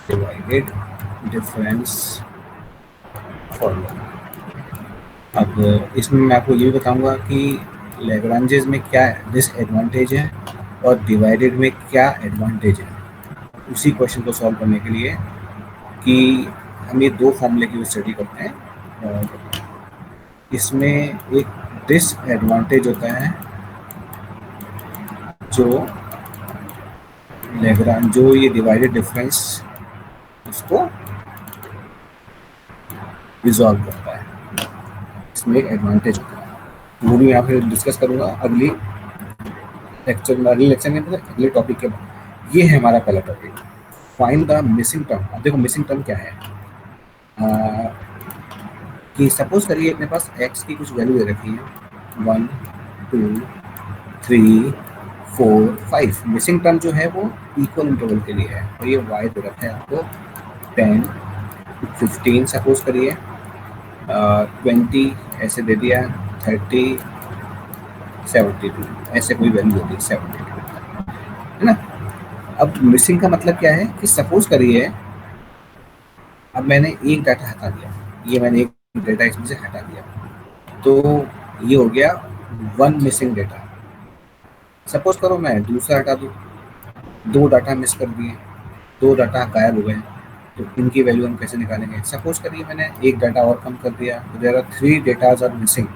Divided difference formula. अब इसमें मैं आपको ये भी बताऊंगा कि लैग्रांजेस में क्या डिसएडवांटेज है और डिवाइडेड में क्या एडवांटेज है, उसी क्वेश्चन को सॉल्व करने के लिए कि हम ये दो फॉर्मूले की स्टडी करते हैं। और इसमें एक डिसएडवांटेज होता है जो ये डिवाइडेड डिफरेंस उसको रिजॉल्व करता है, इसमें एक एडवांटेज होता है। वो भी यहाँ पे डिस्कस करूँगा अगले लेक्चर में मतलब अगले टॉपिक के बाद। ये है हमारा पहला topic, find the missing term. अब देखो मिसिंग टर्म क्या है, कि सपोज करिए अपने पास x की कुछ वैल्यू दे रखी है 1 2 3 4 5। मिसिंग टर्म जो है वो इक्वल इंटरवल के लिए है, और ये y दे रखा है आपको 10 15 सपोज करिए, 20 ऐसे दे दिया, 30 72 ऐसे कोई वैल्यू होगी 72, है ना। अब मिसिंग का मतलब क्या है कि सपोज करिए अब मैंने एक डाटा हटा दिया, ये मैंने एक डेटा इसमें से हटा दिया, तो ये हो गया 1 मिसिंग डेटा। सपोज करो मैं दूसरा हटा दूँ, 2 डाटा मिस कर दिए, 2 डाटा गायब हो गए, तो इनकी वैल्यू हम कैसे निकालेंगे। सपोज करिए मैंने एक डाटा और कम कर दिया, तो there are 3 datas are missing.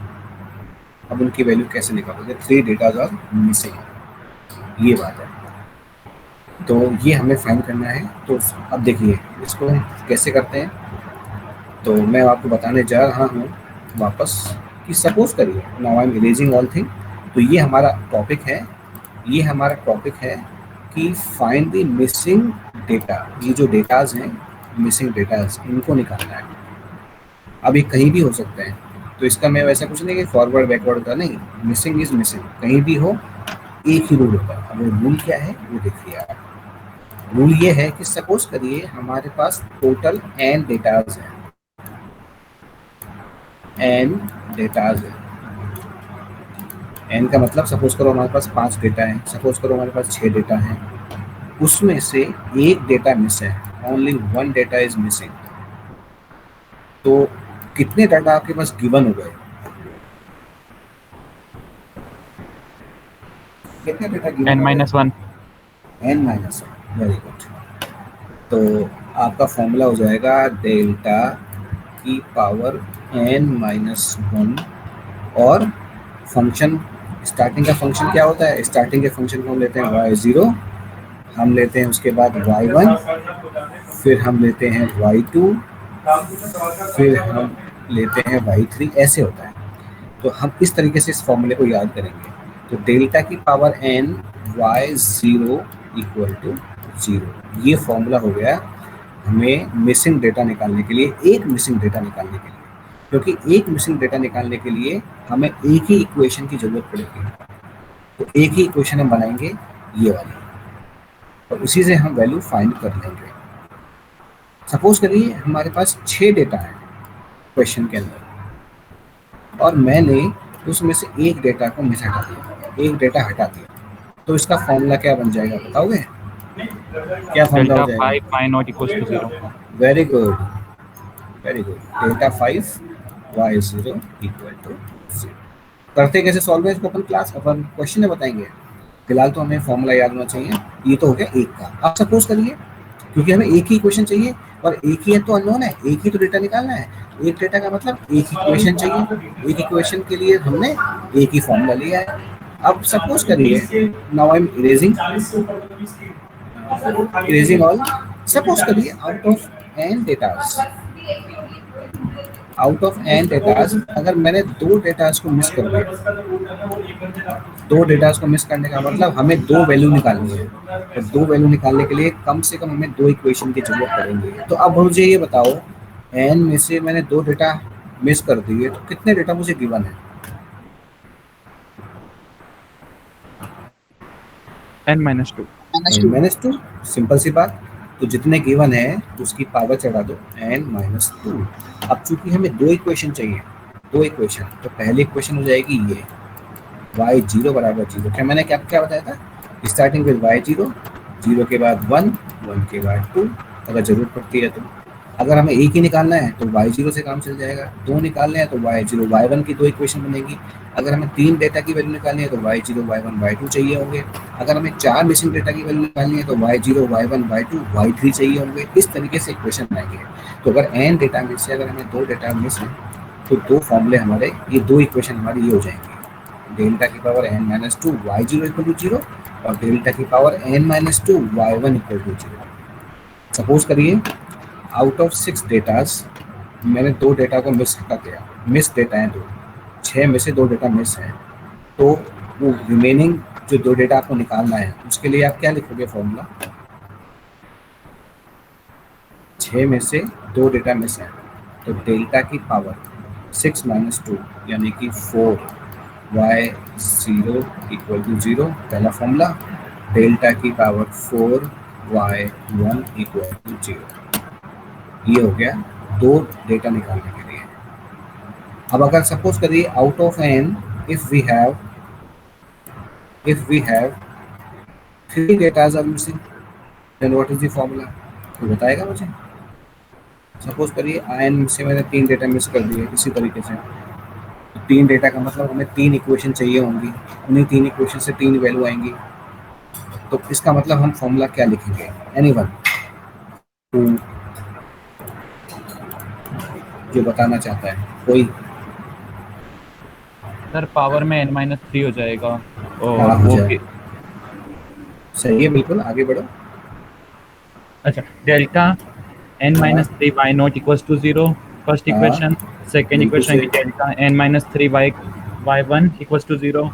अब उनकी वैल्यू कैसे निकालोगे, 3 डेटाज आर मिसिंग, ये बात है। तो ये हमें फाइंड करना है। तो अब देखिए इसको कैसे करते हैं, तो मैं आपको बताने जा रहा हूँ वापस कि सपोज करिए, now I am erasing all thing. तो ये हमारा टॉपिक है, ये हमारा टॉपिक है कि फाइंड द मिसिंग डेटा। ये जो डेटाज हैं मिसिंग डेटाज, इनको निकालना है। अब ये कहीं भी हो सकते हैं, तो इसका मैं वैसा कुछ नहीं कि फॉरवर्ड बैकवर्ड का नहीं, मिसिंग इज मिसिंग, कहीं भी हो एक ही रूल होता है। अब वो रूल क्या है वो देखिए आप। रूल ये है कि सपोज करिए हमारे पास टोटल n डेटाज है, n डेटाज है। n का मतलब सपोज करो हमारे पास 5 डेटा है, सपोज करो हमारे पास 6 डेटा है, उसमें से एक डेटा मिस है, ओनली 1 डेटा इज मिसिंग। तो कितने डाटा आपके पास गिवन हो गए, कितने डेटा गिवन हो गए? n-1। n-1, very good. तो आपका फॉर्मूला हो जाएगा डेल्टा की पावर n-1, और फंक्शन स्टार्टिंग का फंक्शन क्या होता है, स्टार्टिंग के फंक्शन को हम लेते हैं y0, हम लेते हैं उसके बाद y1, फिर हम लेते हैं y2, फिर हम लेते हैं y3, ऐसे होता है। तो हम इस तरीके से इस फॉर्मूले को याद करेंगे। तो डेल्टा की power n y0 equal to 0, ये फॉर्मूला हो गया हमें मिसिंग डेटा निकालने के लिए, एक मिसिंग डेटा निकालने के लिए। क्योंकि एक मिसिंग डेटा निकालने के लिए हमें एक ही इक्वेशन की जरूरत पड़ेगी, तो एक ही इक्वेशन हम बनाएंगे ये वाली, और उसी से हम वैल्यू फाइंड कर लेंगे। सपोज करिए हमारे पास 6 डेटा है क्वेश्चन के अंदर, और मैंने उसमें से एक डेटा को मिस हटा दिया, एक डेटा हटा दिया, तो इसका फॉर्मूला क्या बन जाएगा बताओगे, क्या फॉर्मूला हो जाएगा? Delta 5 y0 equals to 0। Very good, very good. Delta 5 y0 equal to 0। करते कैसे सॉल्व है इसको अपन क्वेश्चन में बताएंगे, फिलहाल तो हमें फॉर्मूला याद होना चाहिए। ये तो हो गया एक का। अब सपोज करिए क्योंकि हमें एक ही क्वेश्चन चाहिए और एक ही है तो अननोन है, एक ही तो डेटा निकालना है। एक डेटा का मतलब एक ही क्वेश्चन चाहिए, एक ही क्वेश्चन के लिए हमने एक ही फॉर्मूला लिया है। अब सपोज करिए, now I am erasing all. Suppose करिए आउट ऑफ एन डेटाज अगर मैंने 2 डेटाज को मिस कर दिया, 2 डेटाज को मिस करने का मतलब हमें 2 वैल्यू निकालनी है, और 2 वैल्यू निकालने के लिए कम से कम हमें 2 इक्वेशन की जरूरत पड़ेगी। तो अब मुझे ये बताओ, एन में से मैंने 2 डेटा मिस कर दिए, तो कितने डेटा मुझे गिवन है? n-2। n-2, सिंपल सी बात। तो जितने गिवन है उसकी पावर चढ़ा दो n-2। अब चूंकि हमें 2 इक्वेशन चाहिए, 2 इक्वेशन, तो पहली इक्वेशन हो जाएगी ये y0 बराबर 0। क्या मैंने क्या क्या बताया था, स्टार्टिंग विद y0, 0 के बाद 1, 1 के बाद 2, अगर ज़रूरत पड़ती है तो। अगर हमें एक ही निकालना है तो y0 से काम चल जाएगा, दो निकालने हैं तो y0 y1 की दो इक्वेशन बनेगी। अगर हमें तीन डेटा की वैल्यू निकालनी है तो y0 y1 y2 चाहिए होंगे। अगर हमें चार मिसिंग डेटा की वैल्यू निकालनी है तो y0 y1 y2 y3 चाहिए होंगे। इस तरीके से इक्वेशन बनाएंगे। तो अगर n डेटा में से अगर हमें दो डेटा मिस है तो दो फॉर्मूले हमारे, ये दो इक्वेशन हमारी ये हो जाएंगी, डेल्टा की power n minus two y zero equal to zero और डेल्टा की power n minus two y one equal to zero. Suppose करिए आउट ऑफ 6 डेटाज मैंने दो डेटा को मिस कर दिया, मिस डेटा है दो, 6 में से दो डेटा मिस है, तो वो रिमेनिंग जो दो डेटा आपको निकालना है उसके लिए आप क्या लिखोगे फॉर्मूला? 6 में से दो डेटा मिस है तो डेल्टा की पावर 6 माइनस टू यानी कि 4y0 इक्वल टू जीरो, पहला फॉर्मूला। डेल्टा की power 4y1 equal to zero, ये हो गया दो डेटा निकालने के लिए। अब अगर सपोज करिए out of n if we have three data are missing, then what is the formula? तो बताएगा मुझे। सपोज करिए n से मैंने तीन डेटा मिस कर दिए इसी तरीके से, तो तीन डेटा का मतलब हमें तीन इक्वेशन चाहिए होंगी, उन्हीं तीन इक्वेशन से तीन वैल्यू आएंगी। तो इसका मतलब हम फॉर्मूला क्या लिखेंगे? एनीवन जो बताना चाहता है कोई? सर पावर में n-3 हो जाएगा और हाँ, हो वो जाए। सही है, बिल्कुल आगे बढ़ो। अच्छा, delta n-3 y not equals to 0 first हाँ, इक्वेशन। सेकंड बिल्कुल इक्वेशन की सही। Delta n-3 y1 equals to 0 और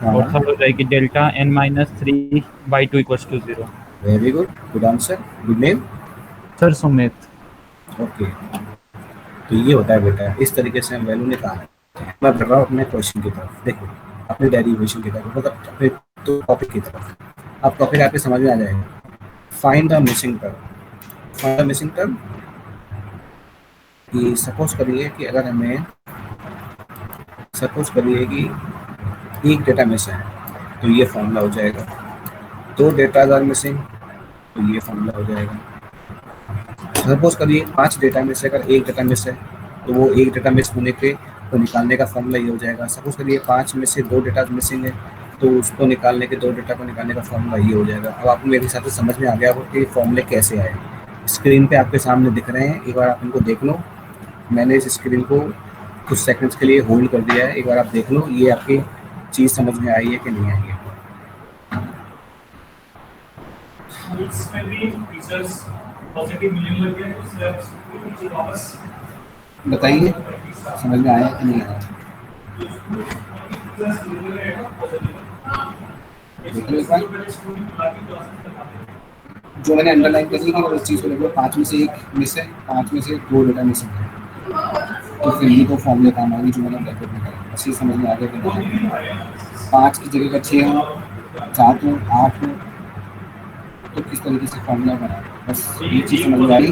हाँ, थर्ड हो जाएगी delta n-3 y2 equals to 0। Very good, good answer, good name. Sir Sumit. Okay, तो ये होता है बेटा, इस तरीके से हम वैल्यू निकाल। मैं बढ़ रहा हूँ अपने क्वेश्चन की तरफ, देखो अपने डेरिवेशन की तरफ, मतलब अपने तो टॉपिक की तरफ। अब टॉपिक आपके समझ में आ जाएगा। Find the missing term. Find the missing term कि सपोज करिए कि अगर हमें सपोज करिए कि एक डेटा मिस है तो ये फॉर्मूला हो जाएगा, दो डेटा आर मिसिंग तो ये फॉर्मूला हो जाएगा। सपोज करिए 5 डेटा में से अगर एक डेटा मिस है तो वो एक डेटा मिस होने पे को निकालने का फॉर्मूला ये हो जाएगा। सपोज करिए 5 में से दो डेटा मिसिंग है तो उसको निकालने के, दो डेटा को निकालने का फॉर्मूला ये हो जाएगा। अब आपको मेरे हिसाब से समझ में आ गया हो कि फॉर्मूले कैसे आए। स्क्रीन पे आपके सामने दिख रहे हैं, एक बार आप इनको देख लो। मैंने इस स्क्रीन को कुछ सेकंड्स के लिए होल्ड कर दिया है, एक बार आप देख लो ये आपकी चीज़ समझ में आई है कि नहीं आई है। बताइए समझ में आया कि नहीं आया? देख लो एक बार, जो मैंने अंडरलाइन कर ली कि उस चीज़ को देख लो। 5 में से एक मिस है, 5 में से दो डेटा मिस है, तो फिर ये तो फॉर्मूले काम आएंगे जो मैंने ब्रैकेट में करा। बस ये समझ में आ गया कि नहीं? 5 की जगह का 6 हो, 7 हो, 8 हो, तो किस तरीके से फॉर्मूला बना, बस ये चीज़ समझ में आई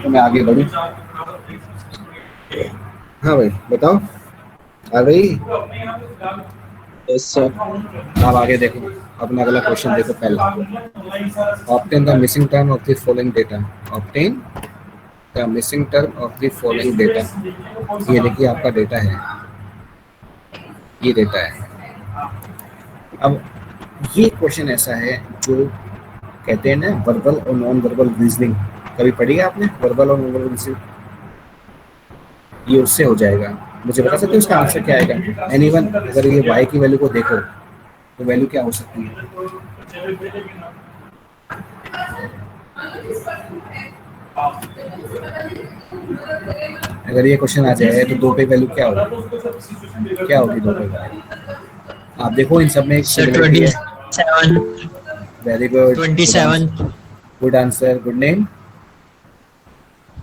तो मैं आगे बढ़ूँ। हाँ भाई बताओ, आ गई? Yes sir. आप आगे देखो, अपना अगला क्वेश्चन देखो। पहला, obtain the missing term of the following data. Obtain the missing term of the following data. ये देखिए आपका डेटा है, ये डेटा है। अब ये क्वेश्चन ऐसा है जो कहते हैं ना वर्बल और नॉन वर्बल रीजनिंग, कभी पढ़ी है आपने वर्बल और नॉन वर्बल रीजनिंग? ये उससे हो जाएगा। मुझे बता सकते हो इसका आंसर क्या आएगा? एनीवन? अगर ये y की वैल्यू को देखो तो वैल्यू क्या हो सकती है? अगर ये क्वेश्चन आ जाए तो दो पे वैल्यू क्या होगी? क्या होगी दो पे वैल्यू? आप देखो इन सब में एक सर सिमिलरिटी है। 27 very good, 27 good answer, good name.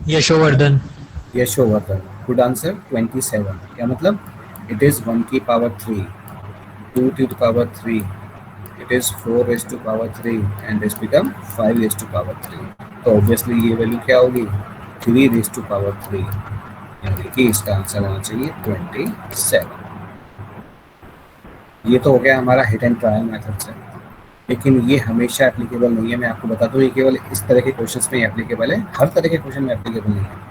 Yashovardhan. Yashovardhan, good answer. 27 क्या मतलब? इट इज 1 की power 3, 2 to the power 3, it is 4 raised to power 3 and this become 5 raised to power 3। तो ऑब्वियसली ये वैल्यू क्या होगी? 3 raised to power 3, यानी कि इसका आंसर होना चाहिए 27। ये तो हो गया हमारा हिट एंड ट्रायल मेथड से। लेकिन ये हमेशा एप्लीकेबल नहीं है। मैं आपको बताता हूँ, ये केवल इस तरह के क्वेश्चंस में एप्लीकेबल है, हर तरह के क्वेश्चन में एप्लीकेबल नहीं है।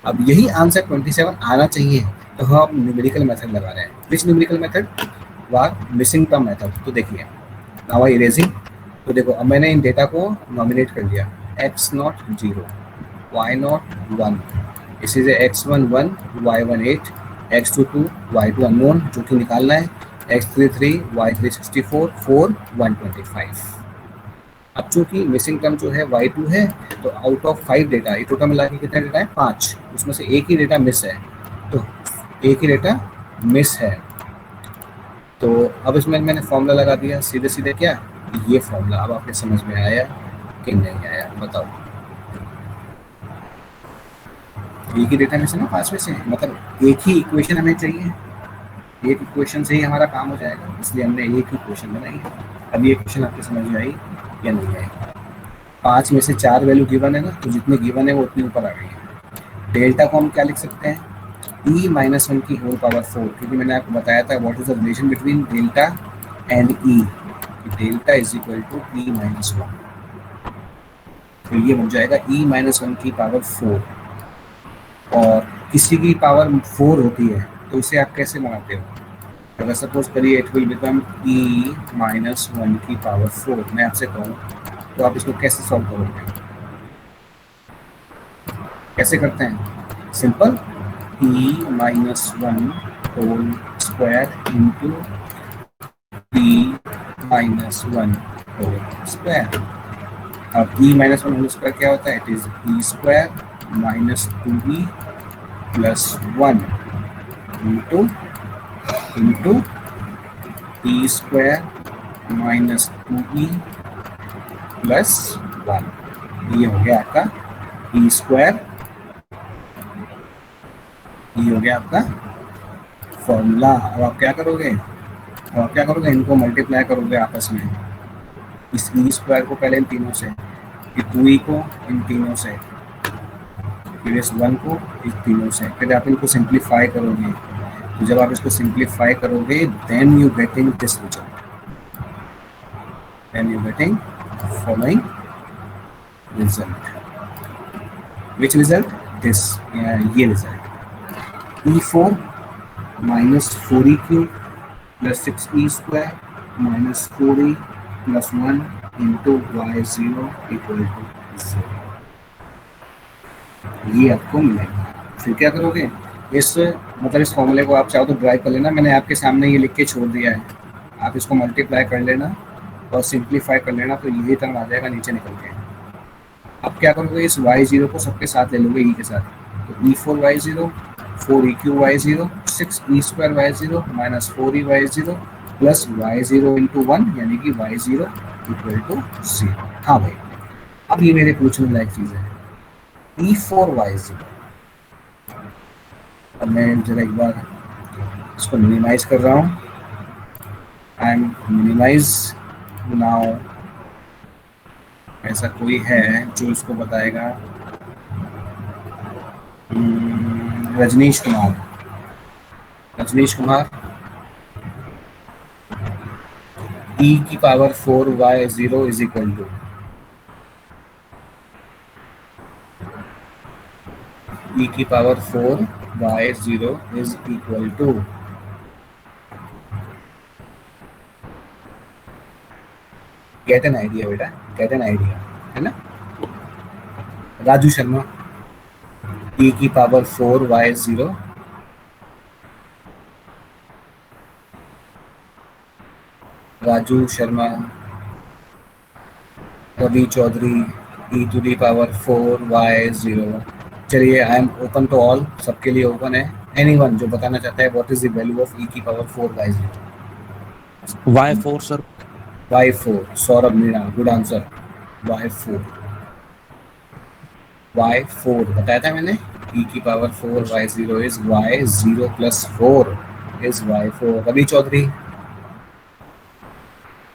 अब यही आंसर 27 आना चाहिए, तो हम न्यूमेरिकल मेथड लगा रहे हैं। विच न्यूमेरिकल मेथड? वाह, मिसिंग टर्म मेथड। तो देखिए नाउ आई इरेजिंग। तो देखो अब मैंने इन डेटा को नॉमिनेट कर दिया, x नॉट 0, y नॉट 1, इसी से x1 1, y1 8, x2 2, y2 unknown जो कि निकालना है, x3 3, y3 64, 4 125। अब चूंकि मिसिंग टर्म जो है y2 है, तो आउट ऑफ 5 डेटा, ये टोटल मिला के कितना डेटा है? 5, उसमें से एक ही डेटा मिस है, तो एक ही डेटा मिस है। तो अब इसमें मैंने फॉर्मूला लगा दिया सीधे सीधे, क्या ये फॉर्मूला। अब आपके समझ में आया कि नहीं आया बताओ? एक ही डेटा में से ना 5 में से, मतलब एक ही इक्वेशन हमें चाहिए, एक इक्वेशन से ही हमारा काम हो जाएगा, इसलिए हमने एक ही इक्वेशन बनाई। अब ये इक्वेशन आपके समझ में आई या नहीं आई? 5 में से 4 वैल्यू गिवन है ना, तो जितनी गिवन है वो उतनी ऊपर आ गई है। डेल्टा को हम क्या लिख सकते हैं? e माइनस 1 की होल पावर 4, क्योंकि मैंने आपको बताया था what is the relation between delta and e, delta is equal to e minus 1। तो ये बन जाएगा e माइनस 1 की पावर 4, और किसी की पावर 4 होती है तो इसे आप कैसे बनाते हो? अगर सपोज करिए it will become e minus 1 की पावर 4, मैं आपसे कहूँ तो आप इसको कैसे सॉल्व करोगे? कैसे करते हैं? Simple, e minus 1 whole square into e minus 1 whole square. अब e माइनस 1 होल स्क्वायर क्या होता है? It is e square minus 2e plus 1 into e square minus 2e plus 1। ये हो गया आपका e स्क्वायर, ये हो गया आपका फॉर्मूला। अब आप क्या करोगे? अब आप क्या करोगे? इनको मल्टीप्लाई करोगे आपस में, इस ई स्क्वायर को पहले इन तीनों से, फिर 2e को इन तीनों से, फिर इस 1 को इन तीनों से, फिर आप इनको सिंप्लीफाई करोगे। तो जब आप इसको सिंप्लीफाई करोगे then you getting this result, then you getting following result. Which result? This, ये रिजल्ट e4 माइनस 4e cube plus 6e square minus 4e plus 1 into y0 equal to 0। ये आपको मिलेगा। फिर क्या करोगे? इस मतलब इस फॉर्मूले को आप चाहो तो ड्राइव कर लेना, मैंने आपके सामने ये लिख के छोड़ दिया है। आप इसको मल्टीप्लाई कर लेना और सिंप्लीफाई कर लेना, तो यही टर्म आ जाएगा नीचे निकल के। अब क्या करोगे? इस y0 को सबके साथ ले लोगे e के साथ, तो e4 y0, 4e cube y0, 6e square y0 minus 4e y0 plus y0 into 1, यानी कि y0 इक्वल टू 0। हाँ भाई, अब ये मेरे पूछने लायक चीज़ है, e4 y0। अब मैं जरा एक बार इसको मिनिमाइज कर रहा हूँ, एंड मिनिमाइज नाउ। ऐसा कोई है जो इसको बताएगा? रजनीश कुमार, रजनीश कुमार, e की power 4 y0 is equal to, e की power 4 y0 is equal to, get an idea बेटा, गेट एन आइडिया, है ना? राजू शर्मा, e की power 4 y0 Raju Sharma, Ravi Chaudhary, e to the power 4 y0। चलिए, I am open to all, सबके लिए open है। Anyone जो बताना चाहता है what is the value of e की power 4 y0? y4 sir. y4, Saurabh Meena, good answer. y4, y4 बताया था मैंने, e की power 4 y0 is y0 plus 4 is y4। Ravi Chaudhary,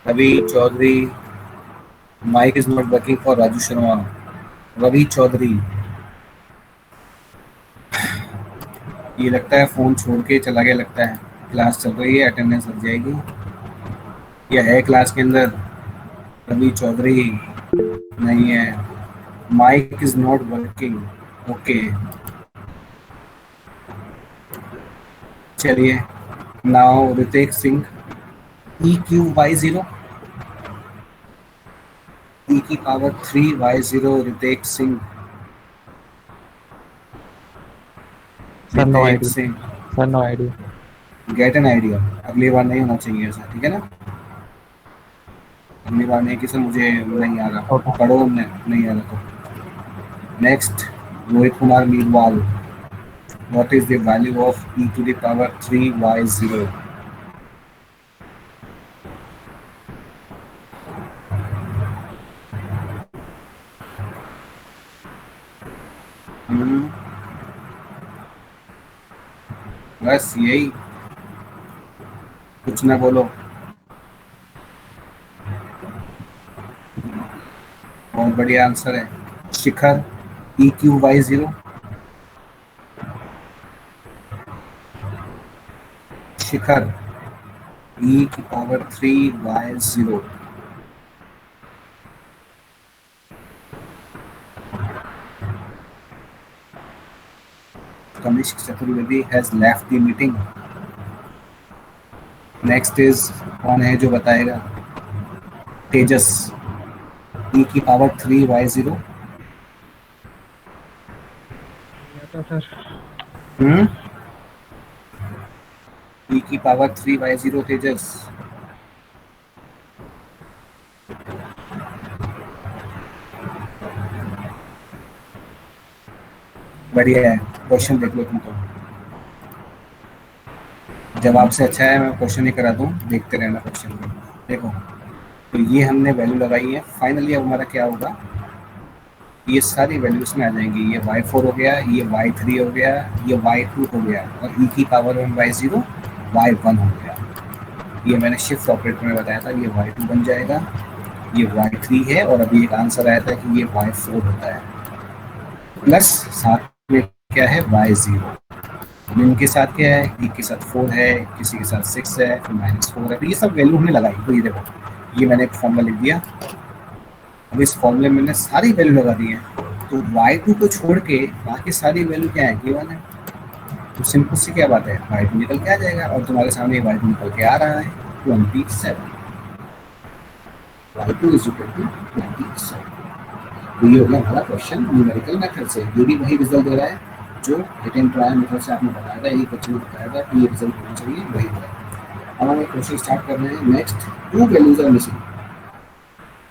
Ravi Chaudhary, mike is not working for Raju Sharma. Ravi Chaudhary, ये लगता है फोन छोड़ के चला गया, लगता है क्लास चल रही है, अटेंडेंस लग जाएगी, या है क्लास के अंदर? रवि चौधरी नहीं है। Mic is not working. Okay चलिए, now Hrithik Singh. E Q y zero, e की power 3 y0, Hrithik Singh. Sir no Hrithik idea, Singh, sir no idea. Get an idea. अगली बार नहीं होना चाहिए ऐसा, ठीक है ना? अगली बार नहीं कि सर मुझे नहीं आ रहा, ओके। पढ़ो नहीं आ रहा तो। Next, Rohit Kumar Meerwal. What is the value of e to the power 3 y0? बस यही, कुछ ना बोलो। बहुत बढ़िया आंसर है। Shikhar, e Q y zero. Shikhar, e की power 3 y0। Kanishk Chaturvedi has left the meeting. Next is, कौन है जो बताएगा? तेजस, ई की पावर 3 y0। ई की पावर 3 y0, तेजस। बढ़िया है, क्वेश्चन देख लो तुमको। जवाब से अच्छा है मैं क्वेश्चन ही करा दूं, देखते रहना क्वेश्चन को। देखो, तो ये हमने वैल्यू लगाई है। फाइनली अब हमारा क्या होगा, ये सारी वैल्यूज में आ जाएंगी। ये y4 हो गया, ये y3 हो गया, ये y2 हो गया, और ई की पावर 1 y0 y1 हो गया। ये मैंने शिफ्ट ऑपरेटर में बताया था, ये y2 बन जाएगा, ये y3 है, और अभी एक आंसर आया था कि ये y4 होता है। प्लस साथ में क्या है, y0। इनके साथ क्या है, एक के साथ 4 है, किसी के साथ 6 है, फिर -4 है। तो ये सब वैल्यू हमने लगाई। तो ये देखो, ये मैंने एक फॉर्मूला लिख दिया। अब इस फॉर्मूले में मैंने सारी वैल्यू लगा दी है। तो y2 को छोड़ के बाकी सारी वैल्यू क्या है, गिवन है। तो सिंपल सी क्या बात है, y2 निकल के आ जाएगा, और तुम्हारे सामने y2 निकल के आ रहा है 27। y2 is equal to 27। तो ये हो गया हमारा क्वेश्चन न्यूमेरिकल मेथड से। ये भी वही रिजल्ट दे रहा है जो हिट एंड ट्रायल मेथड से आपने बताया था, एक बच्चे ने बताया था कि ये रिजल्ट होना चाहिए, वही हो रहा है। अब हम एक क्वेश्चन स्टार्ट कर रहे हैं। Next, 2 values are missing.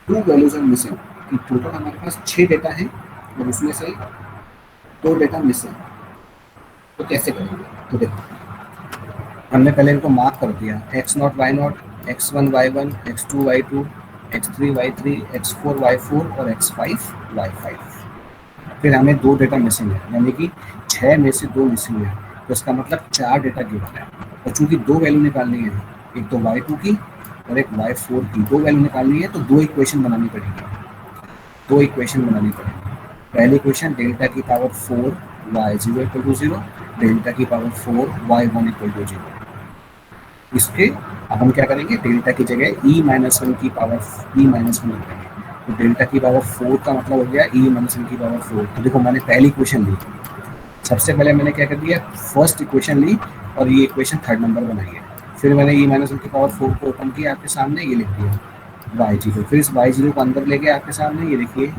2 values are missing. Total हमारे पास 6 डेटा है, और उसमें से 2 डेटा मिसिंग। तो कैसे करेंगे? तो देखो, हमने पहले इनको मार्क कर दिया, x0 y0, x1 y1, x2 y2, x3 y3, x4 y4 और x5 y5। फिर हमें 2 डेटा मिसिंग है, यानी कि 6 में से 2 मिसिंग है। तो इसका मतलब 4 डेटा गिवन है, और चूंकि 2 वैल्यू निकालनी है, एक तो y2 की और एक y4 की, 2 वैल्यू निकालनी है, तो 2 इक्वेशन बनानी पड़ेगी। 2 इक्वेशन बनानी पड़ेगी। पहली इक्वेशन, डेल्टा की power 4 y0 equal to 0, delta की पावर 4 y1 इक्वल टू 0। इसके अब हम क्या करेंगे, डेल्टा की जगह e-1 की पावर e-1 लिखेंगे। तो डेल्टा की पावर 4 का मतलब हो गया e-1 की पावर 4। तो देखो, मैंने पहली इक्वेशन ली, सबसे पहले मैंने क्या कर दिया, फर्स्ट इक्वेशन ली, और ये इक्वेशन थर्ड नंबर बनाई है। फिर मैंने e-1 की पावर 4 को ओपन किया, आपके सामने ये लिख दिया y0। फिर इस y0 को अंदर ले गया आपके सामने, ये देखिए।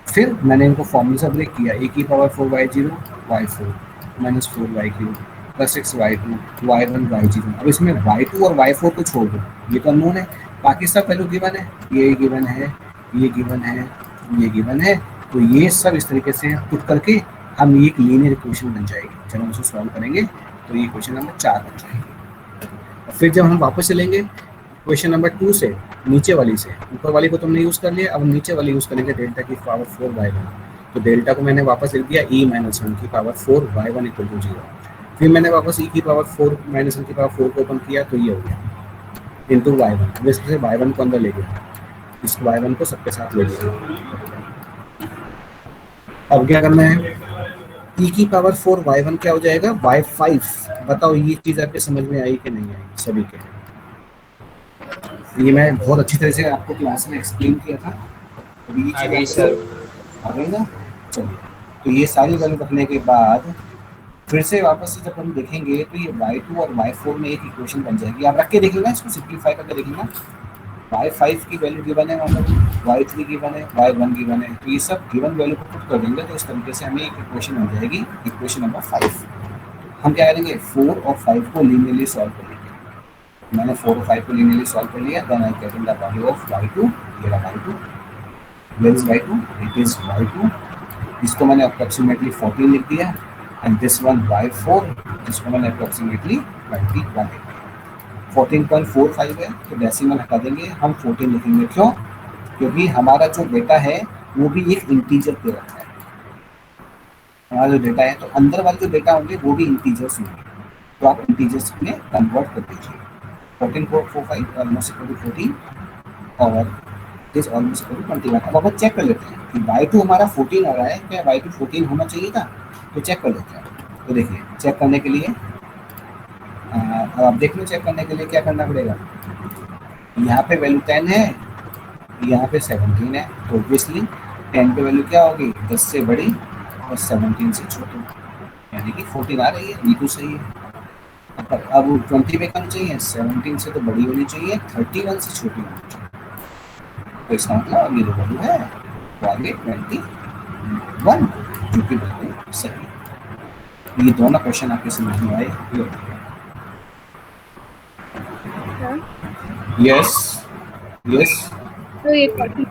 फिर मैंने इनको फॉर्मूले से ब्रेक किया, a की power 4 y0 y4 -4 y3 plus 6 y2 y1 y0। अब इसमें y2 और y4 को छोड़ दो, ये तो अननोन है, बाकी सब वैल्यू गिवन है। ये गिवन है, ये गिवन है, ये गिवन है। तो ये सब इस तरीके से पुट करके हम एक लीनियर इक्वेशन बन जाएगी। जब हम उसे सॉल्व करेंगे तो ये इक्वेशन नंबर 4 बन जाएगी। और फिर जब हम वापस चलेंगे क्वेश्चन नंबर 2 से, नीचे वाली से, ऊपर वाली को तुमने यूज़ कर लिया, अब नीचे वाली यूज़ करेंगे, डेल्टा की पावर 4 y1। तो डेल्टा को मैंने वापस लिख दिया e-1 की पावर 4 y1 इक्वल टू 0। फिर मैंने वापस e की पावर 4 -1 की पावर 4 को ओपन किया, तो ये हो गया इंटू y1। अब इसमें से y1 को अंदर ले गया, इस y1 को सबके साथ ले लिया। अब क्या करना है, e की पावर 4 y1 क्या हो जाएगा, y5। बताओ ये चीज़ आपके समझ में आई कि नहीं आई सभी के? ये मैं बहुत अच्छी तरह से आपको क्लास में एक्सप्लेन किया था। अभी ये आ चीज़ गई आपको सर। आ गई ना। चलिए, तो ये सारी वैल्यू रखने के बाद फिर से वापस से जब हम देखेंगे तो ये y2 और y4 में एक इक्वेशन बन जाएगी। आप रख के देखिएगा, इसको सिंप्लीफाई करके देखिएगा। y5 की वैल्यू गिवन है, मतलब y3 गिवन है, y1 गिवन है, तो ये सब गिवन वैल्यू को पुट कर देंगे तो इस तरीके से हमें एक इक्वेशन बन जाएगी, इक्वेशन नंबर 5। हम क्या करेंगे, 4 और 5 को लीनियरली सॉल्व कर लेंगे। मैंने 4 और 5 को लीनियरली सॉल्व कर लिया, then I get in the value of y2। ये रहा y2, where is y2, it is y2, इसको मैंने अप्रोक्सीमेटली 14 लिख दिया, एंड दिस वन y4 जिसको मैंने अप्रोक्सीमेटली 21 लिख दिया। 14.45 है तो डेसिमल हटा देंगे, हम 14 लिखेंगे। क्यों? क्योंकि हमारा जो डेटा है वो भी एक इंटीजर पे रखा है। हमारा जो डेटा है तो अंदर वाले जो डेटा होंगे वो भी इंटीजर्स होंगे, तो आप इंटीजर्स में कन्वर्ट कर दीजिए। 14.45 ऑलमोस्ट इक्वल टू 14 और दिस ऑलमोस्ट इक्वल टू 21। अब अपन चेक कर लेते हैं कि y2 हमारा 14 आ रहा है, क्या y2 14 होना चाहिए था? तो चेक कर लेते हैं। तो देखिए, चेक करने के लिए अब आप देख लो, चेक करने के लिए क्या करना पड़ेगा। यहाँ पे वैल्यू 10 है, यहाँ पे 17 है, तो ऑब्वियसली 10 पे वैल्यू क्या होगी, 10 से बड़ी और 17 से छोटी, यानी कि 14 आ रही है, बिल्कुल सही है। अब 20 पे कम चाहिए, 17 से तो बड़ी होनी चाहिए, 31 से छोटी होनी चाहिए। तो इसका मतलब ये जो वैल्यू है वो आ गई 21, जो कि बिल्कुल सही है। ये दोनों क्वेश्चन आपके समझ में आए? Yes yes. तो ये 40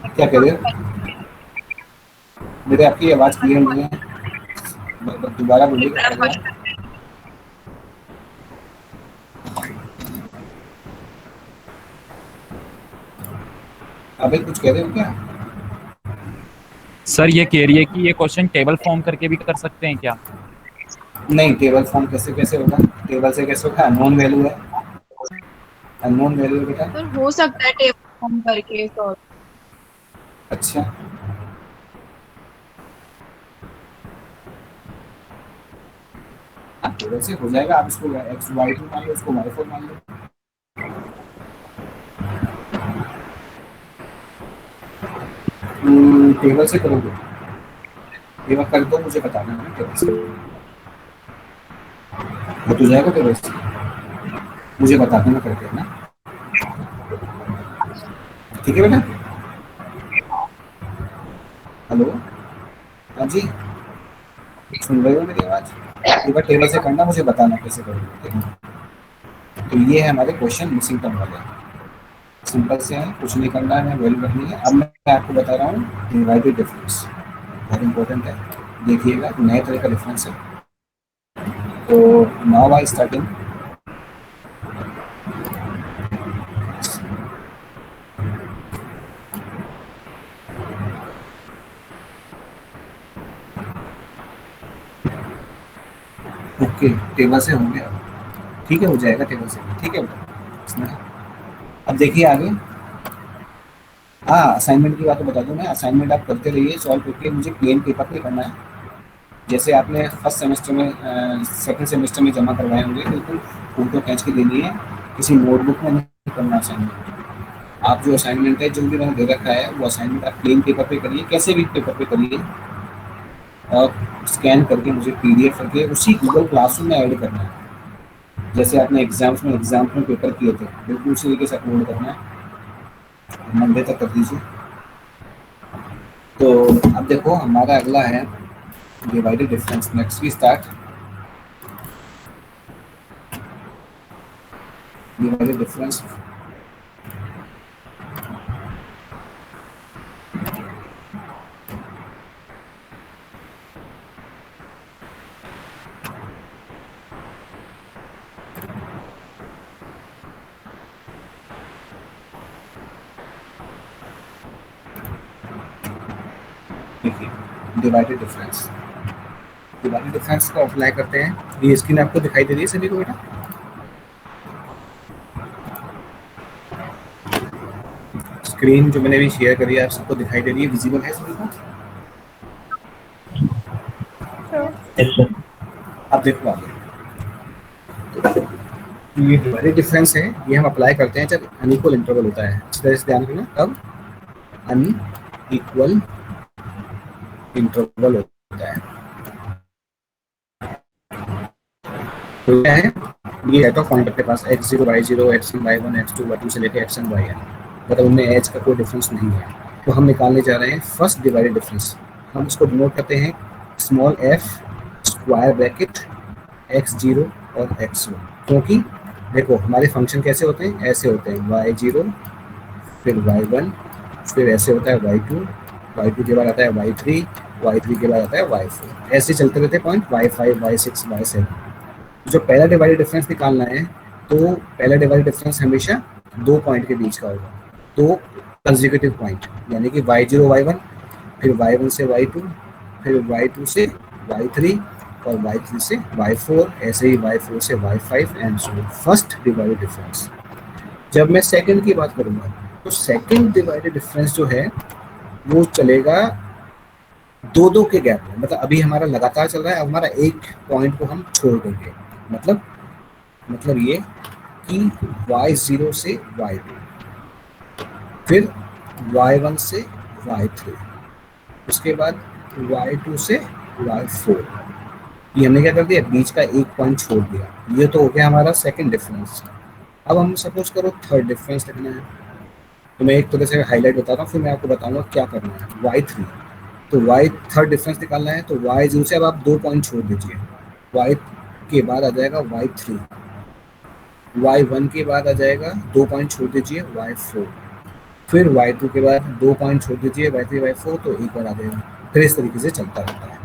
क्या कह रहे हो? मेरे आपकी आवाज क्लियर नहीं है, दोबारा बोलिएगा। अबे कुछ कह रहे हो क्या? सर ये कह रही है कि ये क्वेश्चन टेबल फॉर्म करके भी कर सकते हैं क्या? नहीं, टेबल फॉर्म कैसे कैसे होगा? टेबल से कैसे होगा? अननोन वैल्यू है, अननोन वैल्यू बेटा। तो हो सकता है टेबल फॉर्म करके सॉल्व। अच्छा, टेबल से हो जाएगा। आप इसको एक्स वाई टू मान लो, इसको वाई फोर मान लो। टेबल से करोगे? टेबल कर दो, मुझे बता देना टेबल से हो तो जाएगा। टेबल से मुझे बता देना करके ना, ठीक है बेटा? हेलो, हाँ जी, सुन रहे हो मेरी आवाज? एक बार टेबल से करना, मुझे बताना कैसे करोगे। तो ये है हमारे क्वेश्चन मिसिंग टर्म वाले, सिंपल से है, कुछ नहीं करना है, वैल्यू रखनी है। अब मैं आपको बता रहा हूँ डिवाइडेड डिफरेंस, बहुत इंपॉर्टेंट है, देखिएगा, नए तरह का डिफरेंस है। तो now I starting, okay, table से होंगे अब, ठीक है, हो जाएगा टेबल से, ठीक है इसमें। अब देखिए आगे, हाँ असाइनमेंट की बात तो बता दूं मैं, असाइनमेंट आप करते रहिए सॉल्व करके, मुझे प्लेन पेपर पे करना है, जैसे आपने फर्स्ट सेमेस्टर में सेकंड सेमेस्टर में जमा करवाए होंगे, बिल्कुल फोटो खींच के देनी है, किसी नोटबुक में नहीं करना असाइनमेंट। आप जो असाइनमेंट है, जो भी मैंने दे रखा है, वो असाइनमेंट आप प्लेन पेपर पे करिए, कैसे भी पेपर पे करिए, और स्कैन करके मुझे पीडीएफ करके उसी गूगल क्लासरूम में ऐड करना है, जैसे आपने एग्जाम्स में पेपर किए थे, बिल्कुल उसी तरीके से अपलोड करना है, मंडे तक कर दीजिए। तो अब देखो हमारा अगला है divided difference. Next we start divided difference. देखिए, डिवाइडेड डिफरेंस, डिवाइडेड डिफरेंस को अप्लाई करते हैं। ये स्क्रीन आपको दिखाई दे रही है सभी को बेटा? स्क्रीन जो मैंने भी शेयर करी है आप सबको दिखाई दे रही है, विजिबल है सभी को? अब देखो आगे, ये डिवाइडेड डिफरेंस है, ये हम अप्लाई करते हैं जब अनइक्वल इंटरवल होता है। अच्छी तरह से ध्यान रखना, तब अनइक्वल इंटरवल होता है। तो क्या है, ये सेट ऑफ पॉइंट आपके पास x0 y0 x1 y1 x2 y2 से लेकर xn yn, मतलब उनमें एज का कोई डिफरेंस नहीं है। तो हम निकालने जा रहे हैं फर्स्ट डिवाइडेड डिफरेंस। हम इसको डिनोट करते हैं small f square bracket x0 और x1, क्योंकि देखो हमारे फंक्शन कैसे होते हैं, ऐसे होते हैं y0 फिर y1 फिर ऐसे होता है y2, y2 के बाद आता है y3, y3 के बाद आता है y4, ऐसे चलते रहते हैं पॉइंट y5 y6 y7। जो पहला डिवाइडेड डिफरेंस निकालना है, तो पहला डिवाइडेड डिफरेंस हमेशा दो पॉइंट के बीच का होगा, दो कंसेक्यूटिव पॉइंट, यानी कि y0 y1 फिर y1 से y2 फिर y2 से y3 और y3 से y4, ऐसे ही y4 से y5 and so first divided difference. जब मैं सेकंड की बात करूंगा, तो सेकंड डिवाइडेड डिफरेंस जो है वो चलेगा दो दो के गैप में, मतलब अभी हमारा लगातार चल रहा है, अब हमारा एक पॉइंट को हम छोड़ देंगे, मतलब ये कि y0 से y2 फिर y1 से y3 उसके बाद y2 से y4, ये हमने क्या कर दिया, बीच का एक पॉइंट छोड़ दिया। ये तो हो गया हमारा सेकंड डिफरेंस। अब हम सपोज करो थर्ड डिफरेंस लिखना है, तो मैं एक तरह से हाईलाइट बताता हूँ, फिर मैं आपको बताऊंगा क्या करना है। y3, तो y थर्ड डिफरेंस निकालना है, तो y0 से अब आप दो पॉइंट छोड़ दीजिए, y के बाद आ जाएगा y3, y1 के बाद आ जाएगा दो पॉइंट छोड़ दीजिए y4, फिर y2 के बाद दो पॉइंट छोड़ दीजिए y3 y4, तो एक बार आ जाएगा। फिर इस तरीके से चलता रहता है।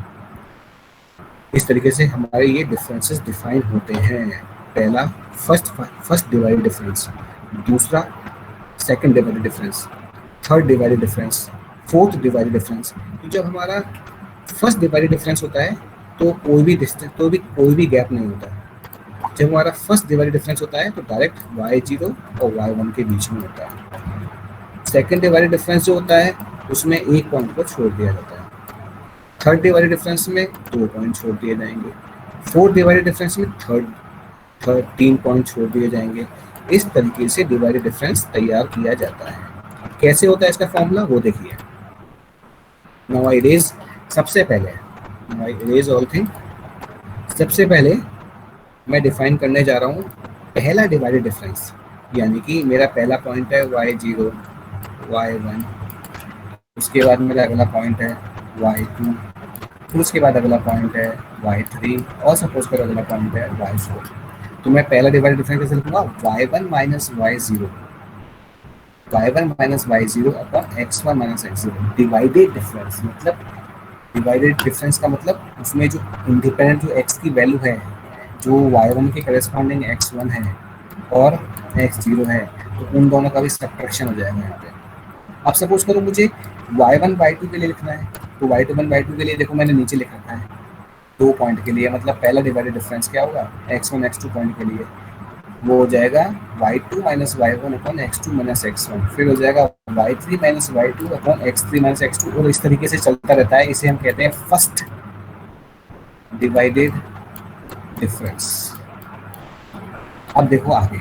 इस तरीके से हमारे ये डिफरेंसेस डिफाइन होते हैं। पहला फर्स्ट डिवाइडेड डिफरेंस, दूसरा second divided difference, third divided difference, fourth divided difference. तो जब हमारा फर्स्ट डिवाइडेड डिफरेंस होता है तो कोई भी गैप नहीं होता है। जब हमारा फर्स्ट डिवाइडेड डिफरेंस होता है तो डायरेक्ट y0 और y1 के बीच में होता है। सेकंड डिवाइडेड डिफरेंस जो होता है उसमें एक पॉइंट को छोड़ दिया जाता है। थर्ड डिवाइडेड डिफरेंस में दो पॉइंट छोड़ दिए जाएंगे। फोर्थ डिवाइडेड डिफरेंस में थर्ड तीन पॉइंट छोड़ दिए जाएंगे। इस तरीके से डिवाइडेड डिफरेंस तैयार किया जाता है। कैसे होता है इसका फॉर्मूला, वो देखिए। नाउ आई इरेज सबसे पहले मैं डिफाइन करने जा रहा हूँ पहला डिवाइडेड डिफरेंस, यानी कि मेरा पहला पॉइंट है y0 y1, उसके बाद मेरा अगला पॉइंट है y2, फिर उसके बाद अगला पॉइंट है y3 और सपोज करो अगला पॉइंट है y4। तो मैं पहला डिवाइडेड डिफरेंस कैसे लिखूंगा, y1 minus y0 upon x1 minus x0। Divided difference मतलब, डिवाइडेड डिफरेंस का मतलब उसमें जो इंडिपेंडेंट जो x की वैल्यू है, जो y1 के करेस्पॉन्डिंग x1 है और x0 है, तो उन दोनों का भी सब्ट्रैक्शन हो जाएगा यहाँ पे। अब सपोज करो मुझे y1 y2 के लिए लिखना है, तो y1 y2 के लिए देखो मैंने नीचे लिख रखा है दो पॉइंट के लिए, मतलब पहला डिवाइडेड डिफरेंस क्या होगा, x1 x2 पॉइंट के लिए वो हो जाएगा y2 minus y1 upon x2 minus x1, फिर हो जाएगा y3 minus y2 upon x3 minus x2, और इस तरीके से चलता रहता है। इसे हम कहते हैं फर्स्ट डिवाइडेड डिफरेंस। अब देखो आगे,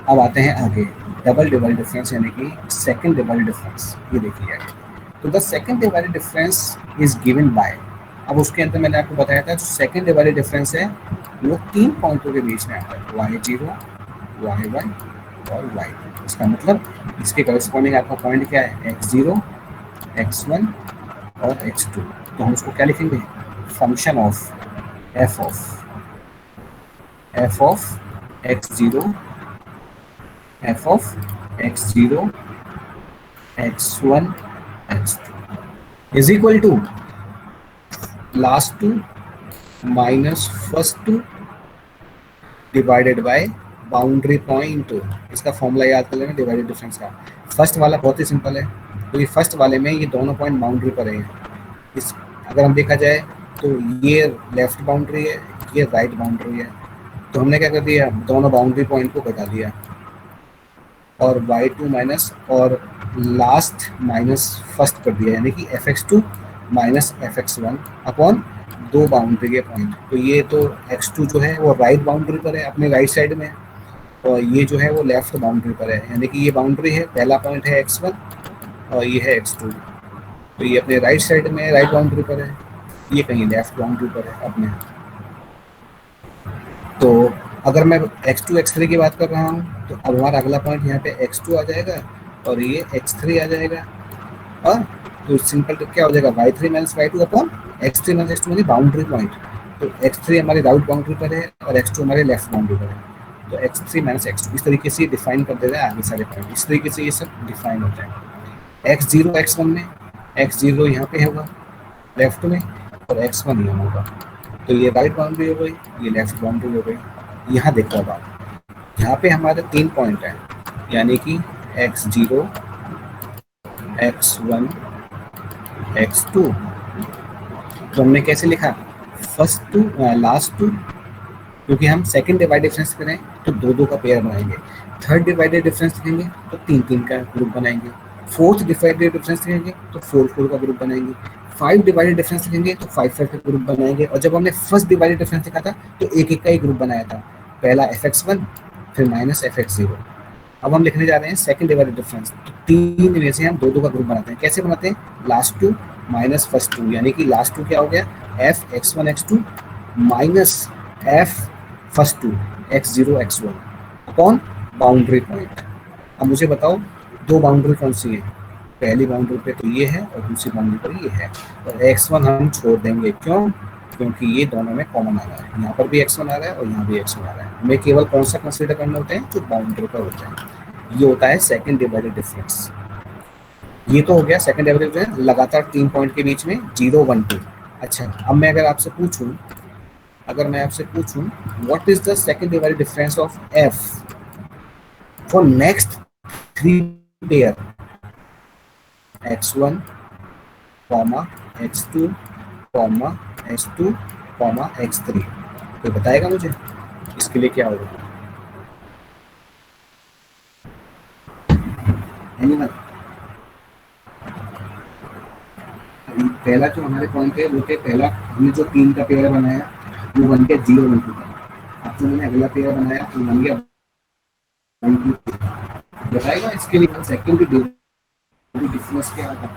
अब आते हैं आगे डबल डिवाइडेड डिफरेंस, यानी कि सेकंड डिवाइडेड डिफरेंस। ये देखिए, तो the second divided difference is given by, अब उसके अंदर मैंने आपको बताया था जो सेकंड डिवाइडेड डिफरेंस है वो तीन पॉइंटों के बीच में आता है, y0 y1 और y2। इसका मतलब इसके करस्पॉन्डिंग आपका पॉइंट क्या है, x0 x1 और x2। तो हम उसको क्या लिखेंगे, function of f of x0 x1 x2 is equal to last two minus first two divided by boundary point. इसका फॉर्मूला याद कर लेना डिवाइडेड डिफरेंस का। फर्स्ट वाला बहुत ही सिंपल है, तो ये फर्स्ट वाले में ये दोनों पॉइंट बाउंड्री पर है। इस अगर हम देखा जाए तो ये लेफ्ट बाउंड्री है, ये राइट बाउंड्री है, तो हमने क्या कर दिया, दोनों बाउंड्री पॉइंट को घटा दिया और y2 माइनस और लास्ट माइनस फर्स्ट कर दिया, यानी कि fx2 माइनस fx1 अपॉन दो बाउंड्री के पॉइंट। तो ये तो x2 जो है वो राइट बाउंड्री पर है, अपने राइट साइड में, और ये जो है वो लेफ्ट बाउंड्री पर है, यानी कि ये बाउंड्री है, पहला पॉइंट है x1 और ये है x2, तो ये अपने राइट साइड में राइट बाउंड्री पर है, ये कहीं लेफ्ट बाउंड्री पर है अपने। तो अगर मैं x2 x3 की बात कर रहा हूँ तो अब हमारा अगला पॉइंट यहाँ पे x2 आ जाएगा और ये x3 आ जाएगा, और तो सिंपल तो क्या हो जाएगा y3 minus y2 upon x3 minus x2 यानी बाउंड्री पॉइंट। तो x3 हमारे राइट बाउंड्री पर है और x2 हमारे लेफ्ट बाउंड्री पर है, तो x3 माइनस x2 इस तरीके से डिफाइन कर दे रहे हैं आगे सारे पॉइंट, इस तरीके से ये सब डिफाइन होता है। x0 x1 में x0 यहाँ पे होगा लेफ्ट में और x1 यहाँ होगा, तो ये राइट बाउंड्री हो गई, ये लेफ्ट बाउंड्री हो गई। यहाँ देखो अब आप, यहाँ पे हमारे 3 पॉइंट हैं, यानी कि x0 x1 x2, तो हमने कैसे लिखा फर्स्ट टू लास्ट टू, क्योंकि हम सेकंड डिवाइड डिफरेंस करें तो 2-2 का पेयर बनाएंगे, थर्ड डिवाइडेड डिफरेंस लिखेंगे तो 3-3 का ग्रुप बनाएंगे, फोर्थ डिवाइडेड डिफरेंस लिखेंगे तो 4-4 का ग्रुप बनाएंगे, 5 डिवाइडेड डिफरेंस लिखेंगे तो 5-5 का ग्रुप बनाएंगे। और जब हमने फर्स्ट डिवाइडेड डिफरेंस लिखा था तो 1-1 का ही ग्रुप बनाया था, पहला fx1 फिर माइनस fx0। अब हम लिखने जा रहे हैं सेकंड डिवाइडेड डिफरेंस, तो 3 में से हम 2-2 का ग्रुप बनाते हैं। कैसे बनाते हैं, last two minus first two, यानी कि लास्ट टू क्या हो गया f x1 x2 minus f first two x0 x1 upon boundary point. अब मुझे बताओ दो बाउंड्री कौन सी है, पहली बाउंड्री पे तो ये है और दूसरी बाउंड्री पर ये है, और x1 हम छोड़ देंगे, क्यों, क्योंकि ये दोनों में कॉमन आ रहा है, यहाँ पर भी x1 आ रहा है और यहाँ भी x1 आ रहा है। हमें केवल कौन सा कंसीडर करने होते हैं, जो बाउंड्री पर होते हैं, ये होता है सेकंड डिवाइडेड डिफरेंस। ये तो हो गया सेकंड डिवाइडेड डिफरेंस, लगातार 3 पॉइंट के बीच में 0 1 2। अच्छा, अब मैं अगर आपसे पूछूं what is the second divided difference of f for next 3 pair x1 x2 x2 x3, तो बताएगा मुझे इसके लिए क्या होगा। पहला जो हमारे पॉइंट है वो थे, पहला हमने जो 3 का पेयर बनाया वो बन गया 0 1 2 का। अब जो मैंने अगला पेयर बनाया तो बन गया 1 2, बताएगा इसके लिए सेकंड डिफरेंस क्या होगा।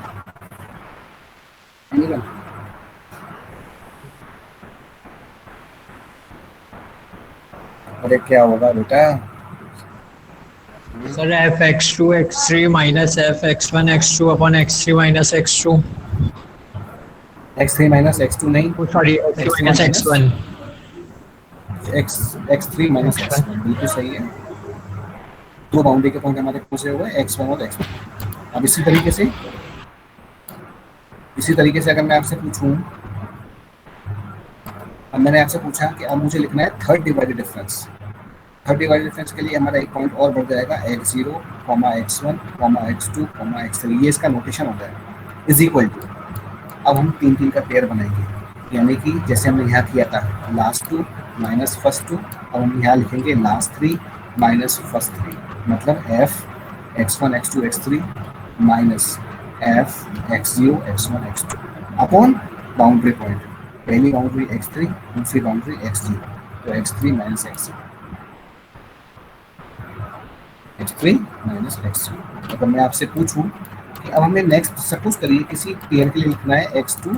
अरे क्या होगा बेटा, sir f x2 x3 minus f x1 x2 upon x3 minus x2, x3 minus x2 नहीं, sorry x3 minus x1, x3 minus x1 बिल्कुल सही है। दो बाउंड्री के पॉइंट हमारे कौन से हुए, x1 और x1। अब इसी तरीके से अगर मैं आपसे पूछूं, अब मैंने आपसे पूछा कि अब मुझे लिखना है third divided difference. Third divided difference के लिए हमारा एक पॉइंट और बढ़ जाएगा, x0 x1 x2 x3, ये इसका नोटेशन होता है, इज इक्वल टू। अब हम 3-3 का पेयर बनाएंगे, यानी कि जैसे हमने यहाँ किया था last two minus first two, अब हम यहाँ लिखेंगे लास्ट 3 माइनस फर्स्ट 3, मतलब f x1 x2 x3 minus f x0 x1 x2 upon boundary point, पहली बाउंड्री x3 दूसरी बाउंड्री x0, तो x3 माइनस x0। अगर मैं आपसे पूछूं कि अब हमें नेक्स्ट सपोज करिए किसी पेयर के लिए लिखना है x2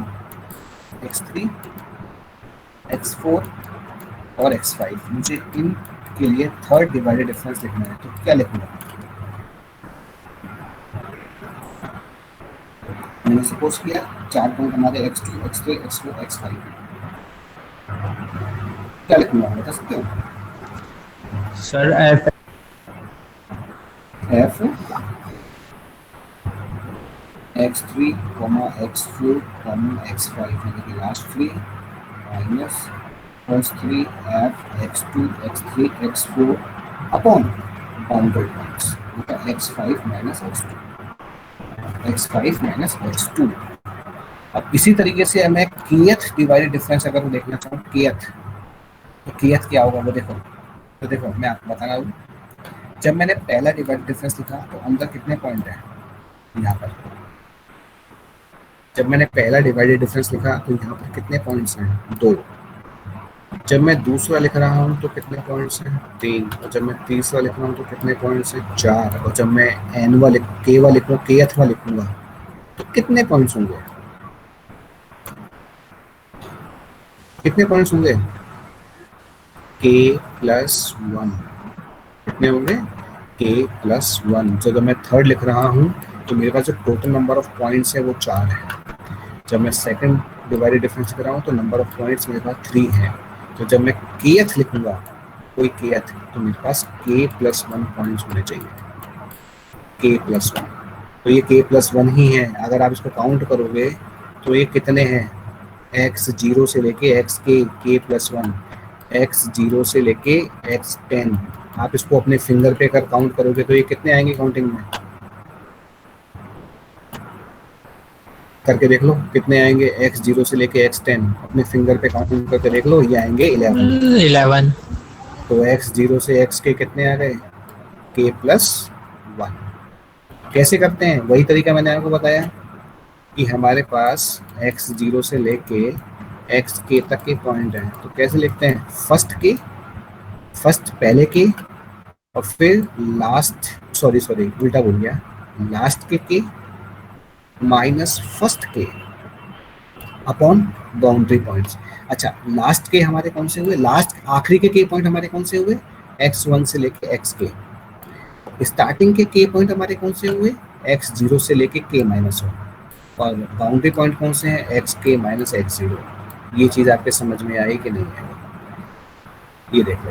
x3 x4 और x5, मुझे इन के लिए थर्ड डिवाइडेड डिफरेंस लिखना है, तो क्या लिखूंगा। मैंने सपोज किया 4 पॉइंट हमारे x2 x3 x4 x5, क्या लिखूंगा बता सकते हो। Sir f x3 x4 x5 यानी कि last 3 minus first 3 f x2 x3 x4 upon boundary points x5 minus x2। अब इसी तरीके से मैं kth डिवाइडेड डिफरेंस अगर मैं देखना चाहूँ kth, तो kth क्या होगा वो देखो। तो देखो मैं आपको बता रहा हूँ, जब मैंने पहला डिवाइडेड डिफरेंस लिखा तो अंदर कितने पॉइंट हैं, यहाँ पर जब मैंने पहला डिवाइडेड डिफरेंस लिखा तो यहाँ पर कितने पॉइंट्स हैं, 2। जब मैं दूसरा लिख रहा हूँ तो कितने पॉइंट्स हैं? 3। और जब मैं तीसरा लिख रहा हूँ तो कितने पॉइंट्स हैं? 4। और जब मैं एन वा के वा लिखूँ, के अथवा लिखूंगा तो कितने पॉइंट्स होंगे? कितने पॉइंट्स होंगे? के प्लस 1। कितने होंगे? के प्लस 1। जब मैं थर्ड लिख रहा हूँ तो मेरे पास जो टोटल नंबर ऑफ पॉइंट्स है वो 4 है। जब मैं सेकंड डिवाइडेड डिफरेंस कर रहा हूँ तो नंबर ऑफ पॉइंट्स मेरे पास 3 है। तो जब मैं केथ लिखूंगा, कोई केथ, तो मेरे पास के प्लस 1 पॉइंट्स होने चाहिए। के प्लस 1, तो ये के प्लस 1 ही है। अगर आप इसको काउंट करोगे तो ये कितने हैं? एक्स 0 से लेके एक्स के प्लस 1, एक्स 0 से लेके एक्स 10। आप इसको अपने फिंगर पे अगर काउंट करोगे तो ये कितने आएंगे काउंटिंग में? करके देख लो कितने आएंगे। एक्स 0 से लेके एक्स 10 अपने फिंगर पे काउंट करके देख लो, ये आएंगे 11। 11। तो एक्स 0 से एक्स के कितने आ गए? के प्लस 1। कैसे करते हैं? वही तरीका मैंने आपको बताया कि हमारे पास एक्स 0 से लेके एक्स के तक के पॉइंट हैं, तो कैसे लिखते हैं? फर्स्ट पहले के और फिर लास्ट, सॉरी उल्टा बोल गया, लास्ट के माइनस फर्स्ट के अपॉन बाउंड्री पॉइंट्स। अच्छा, लास्ट के हमारे कौन से हुए? लास्ट आखिरी के पॉइंट हमारे कौन से हुए? x1 से लेके x के। स्टार्टिंग के पॉइंट हमारे कौन से हुए? x0 से लेके k माइनस 1। और बाउंड्री पॉइंट कौन से हैं? xk minus x0। ये चीज़ आपके समझ में आई कि नहीं आई? ये देख लो,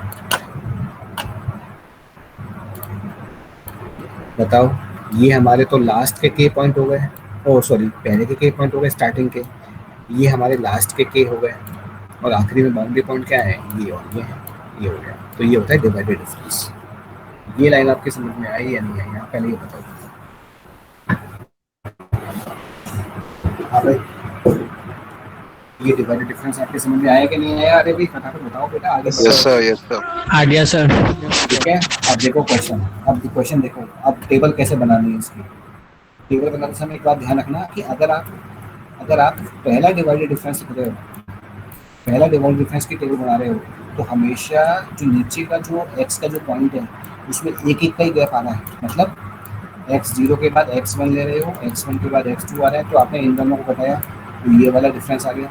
बताओ। ये हमारे तो लास्ट के पॉइंट हो गए, ओ सॉरी पहले के पॉइंट हो गए स्टार्टिंग के। ये हमारे लास्ट के हो गए, और आखिरी में बाउंड्री पॉइंट क्या है? ये और ये है, ये हो गया। तो ये होता है डिवाइडेड डिफरेंस। ये लाइन आपके समझ में आई या नहीं आई? आप पहले ये बताओ। हाँ भाई, ये डिवाइडेड डिफरेंस आपके समझ में आया कि नहीं आया? अरे भाई फटाफट बताओ बेटा, आगे बढ़ो। Yes sir. आ गया सर। ठीक है, अब देखो क्वेश्चन। अब क्वेश्चन देखो, अब टेबल कैसे बनानी है इसकी। टेबल बनाते समय एक बात ध्यान रखना कि अगर आप पहला डिवाइडेड डिफरेंस लिख रहे हो, पहला डिवाइडेड डिफरेंस की टेबल बना रहे हो, तो हमेशा जो नीचे का जो x का जो पॉइंट है उसमें एक का ही गैप आ रहा है। मतलब x0 के बाद x1 ले रहे हो, x1 के बाद x2 आ रहा है, तो आपने इन दोनों को घटाया तो ये वाला डिफरेंस आ गया,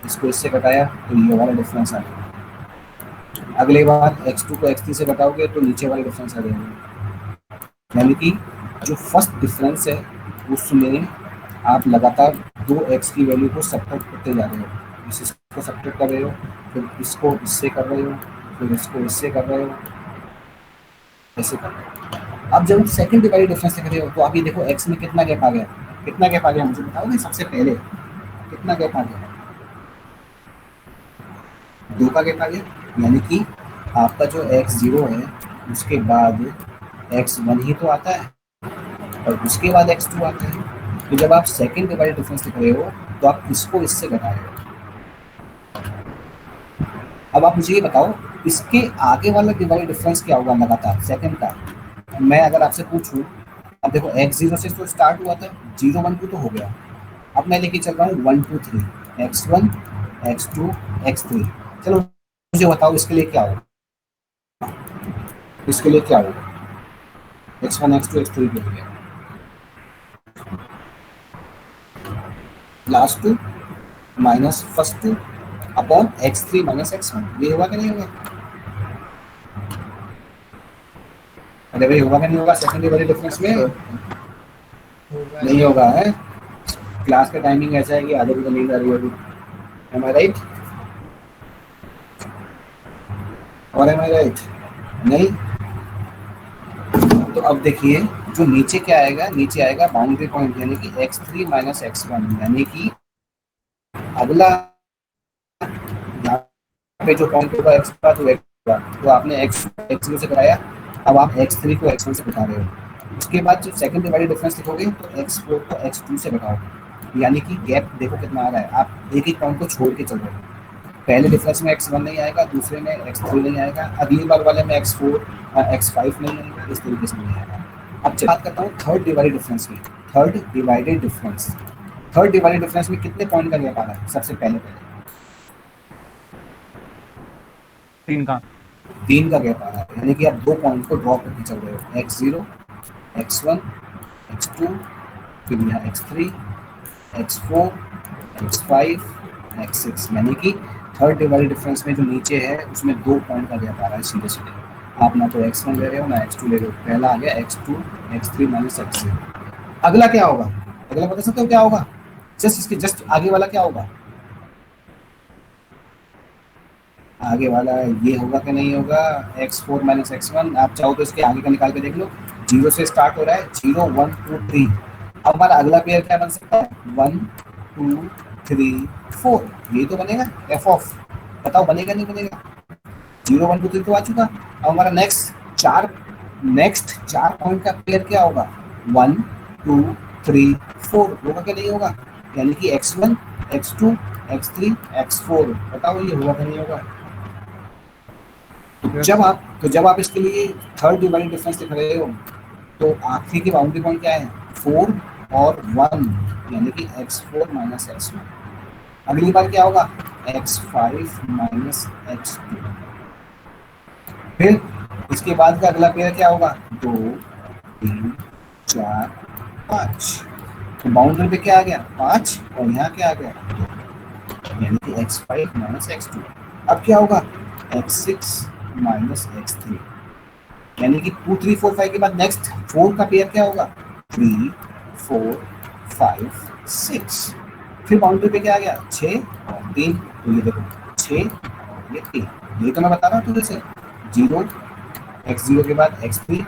इसको इससे घटाया तो ये वाला डिफरेंस आ गया। अगले बार x2 को x3 से घटाओगे तो नीचे वाला डिफरेंस आ जाएगा। यानी कि जो फर्स्ट डिफरेंस है उसमें आप लगातार 2x की वैल्यू को सब्ट्रैक्ट करते जा रहे हो। इसको सब्ट्रैक्ट कर रहे हो, फिर इसको इससे कर रहे हो, फिर इसको इससे कर रहे हो, ऐसे कर रहे हो। अब जब सेकंड डिवाइडेड डिफरेंस लिख रहे हो तो आप ये देखो x में कितना गैप आ गया, कितना गैप आ गया मुझे बताओगे? सबसे पहले कितना गैप आ गया? 2 का गैप आ गया। यानी कि आपका जो x0 है उसके बाद x1 ही तो आता है और उसके बाद x2 आता है। तो जब आप सेकंड डिवाइडेड डिफरेंस लिख रहे हो तो आप इसको इससे घटा रहे हो। अब आप मुझे ये बताओ, इसके आगे वाला डिवाइडेड डिफरेंस क्या होगा लगातार सेकंड का? मैं अगर आपसे पूछूं, अब देखो x0 से तो स्टार्ट हुआ था, 0 1 2 तो हो गया। अब मैं लेके चल रहा हूँ 1 2 3, x1 x2 x3। चलो मुझे बताओ इसके लिए क्या होगा? इसके लिए क्या होगा? x1 x2 x3 के लिए last 2 minus first 2 upon x3 minus x1। ये होगा कि नहीं होगा? अरे भाई होगा कि नहीं होगा? सेकंड डिवाइडेड डिफरेंस में नहीं होगा है। क्लास का टाइमिंग ऐसा है कि आधे को नींद आ रही होगी। एम आई राइट? और एम आई राइट? नहीं? तो अब देखिए जो नीचे क्या आएगा, नीचे आएगा बाउंड्री पॉइंट, यानी कि x3 माइनस x1। यानी कि अगला पे जो पॉइंट होगा x का तो x का, तो आपने x0 से कराया, अब आप x3 को x1 से घटा रहे हो। उसके बाद जो सेकंड डिवाइडेड डिफरेंस लिखोगे तो x4 को x2 से घटाओगे। यानी कि गैप देखो कितना आ रहा है। आप एक एक पॉइंट को छोड़ के चल रहे हो। पहले डिफरेंस में x1 नहीं आएगा, दूसरे में x3 नहीं आएगा, अगली बार वाले में x4 x5 नहीं आएगा, इस तरीके से नहीं आएगा। अब बात करता हूँ थर्ड डिवाइडेड डिफरेंस की। थर्ड डिवाइडेड डिफरेंस में कितने पॉइंट का गैप आ रहा है? सबसे पहले 3 का 3 का गैप आ रहा है, यानी कि आप 2 पॉइंट को ड्रॉप करके चल रहे हो, x0, x1, x2, फिर यहाँ x3, x4, x5, x6, यानी कि थर्ड डिवाइडेड डिफरेंस में जो नीचे है उसमें 2 पॉइंट का गैप आ रहा है सीधे सीधे। आप ना तो x1 ले रहे हो ना x2 ले रहे हो, पहला आ गया x2, x3 माइनस x0। अगला क्या होगा, अगला बता सकते हो क्या होगा, जस्ट इसके जस्ट आगे वाला क्या होगा, आगे वाला ये होगा कि नहीं होगा, x4 माइनस x1। आप चाहो तो इसके आगे का निकाल के देख लो, 0 से स्टार्ट हो रहा है, 0 1 2 3। अब हमारा अगला पेयर क्या बन सकता है, 1 2 3 4, ये तो बनेगा f ऑफ, बताओ बनेगा नहीं बनेगा, 0 1 2 3 तो आ चुका। अब हमारा नेक्स्ट चार पॉइंट का पेयर क्या होगा, 1 2 3 4 होगा कि नहीं होगा, यानी कि x1 x2 x3 x4, बताओ ये होगा कि नहीं होगा। जब आप इसके लिए थर्ड डिवाइडेड डिफरेंस लिख रहे हो तो आखिरी की बाउंड्री पॉइंट क्या है, 4 और 1, यानी कि x4 माइनस x1। अगली बार क्या होगा, x5 माइनस x2। फिर इसके बाद का अगला पेयर क्या होगा, 2 3 4 5। तो बाउंड्री पे क्या आ गया, 5, और यहाँ क्या आ गया, 2, यानी कि x5 माइनस x2। अब क्या होगा, x6 माइनस x3, यानी कि 2 3 4 5 के बाद नेक्स्ट 4 का पेयर क्या होगा, 3 4 5 6। फिर बाउंड्री पे क्या आ गया, 6 और 3, तो ये देखो 6 और ये 3, ये तो मैं बता रहा हूँ तुझे से, 0 x0 के बाद x3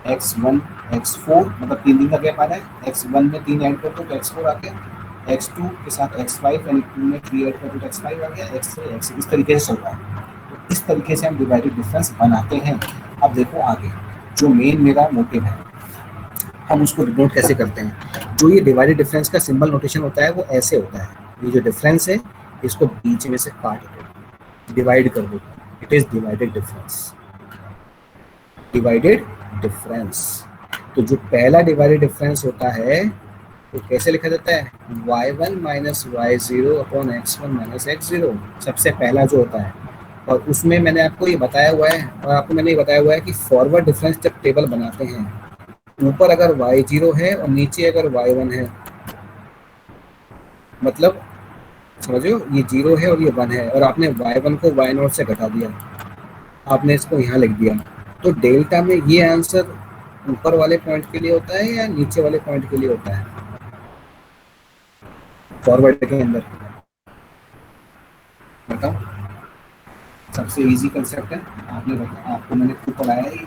x1 x4, मतलब 3 का गैप आ रहा है, x1 में 3 ऐड कर दो तो x4 आ गया, x2 के साथ x5, यानी 2 में 3 ऐड कर दो तो x5 आ गया, x3 x6, इस तरीके से चल रहा है। तो इस तरीके से हम डिवाइडेड डिफरेंस बनाते हैं। अब देखो आगे जो मेन मेरा मोटिव है, हम उसको डिनोट कैसे करते हैं। जो ये डिवाइडेड डिफरेंस का सिंबल नोटेशन होता है वो ऐसे होता है, ये जो डिफरेंस है इसको बीच में से काट दो, डिवाइड कर दो, it is divided difference, divided difference. तो जो पहला डिवाइडेड डिफरेंस होता है तो कैसे लिखा जाता है, y1 minus y0 upon x1 minus x0, सबसे पहला जो होता है। और उसमें मैंने आपको ये बताया हुआ है, और आपको मैंने ये बताया हुआ है कि फॉरवर्ड डिफरेंस जब टेबल बनाते हैं, ऊपर अगर y0 है और नीचे अगर y1 है, मतलब समझो ये 0 है और ये 1 है, और आपने y1 को y0 से घटा दिया, आपने इसको यहाँ लिख दिया, तो डेल्टा में ये आंसर ऊपर वाले पॉइंट के लिए होता है या नीचे वाले पॉइंट के लिए होता है, फॉरवर्ड के अंदर बताओ। सबसे इजी कंसेप्ट है, आपको मैंने खुद पढ़ाया है,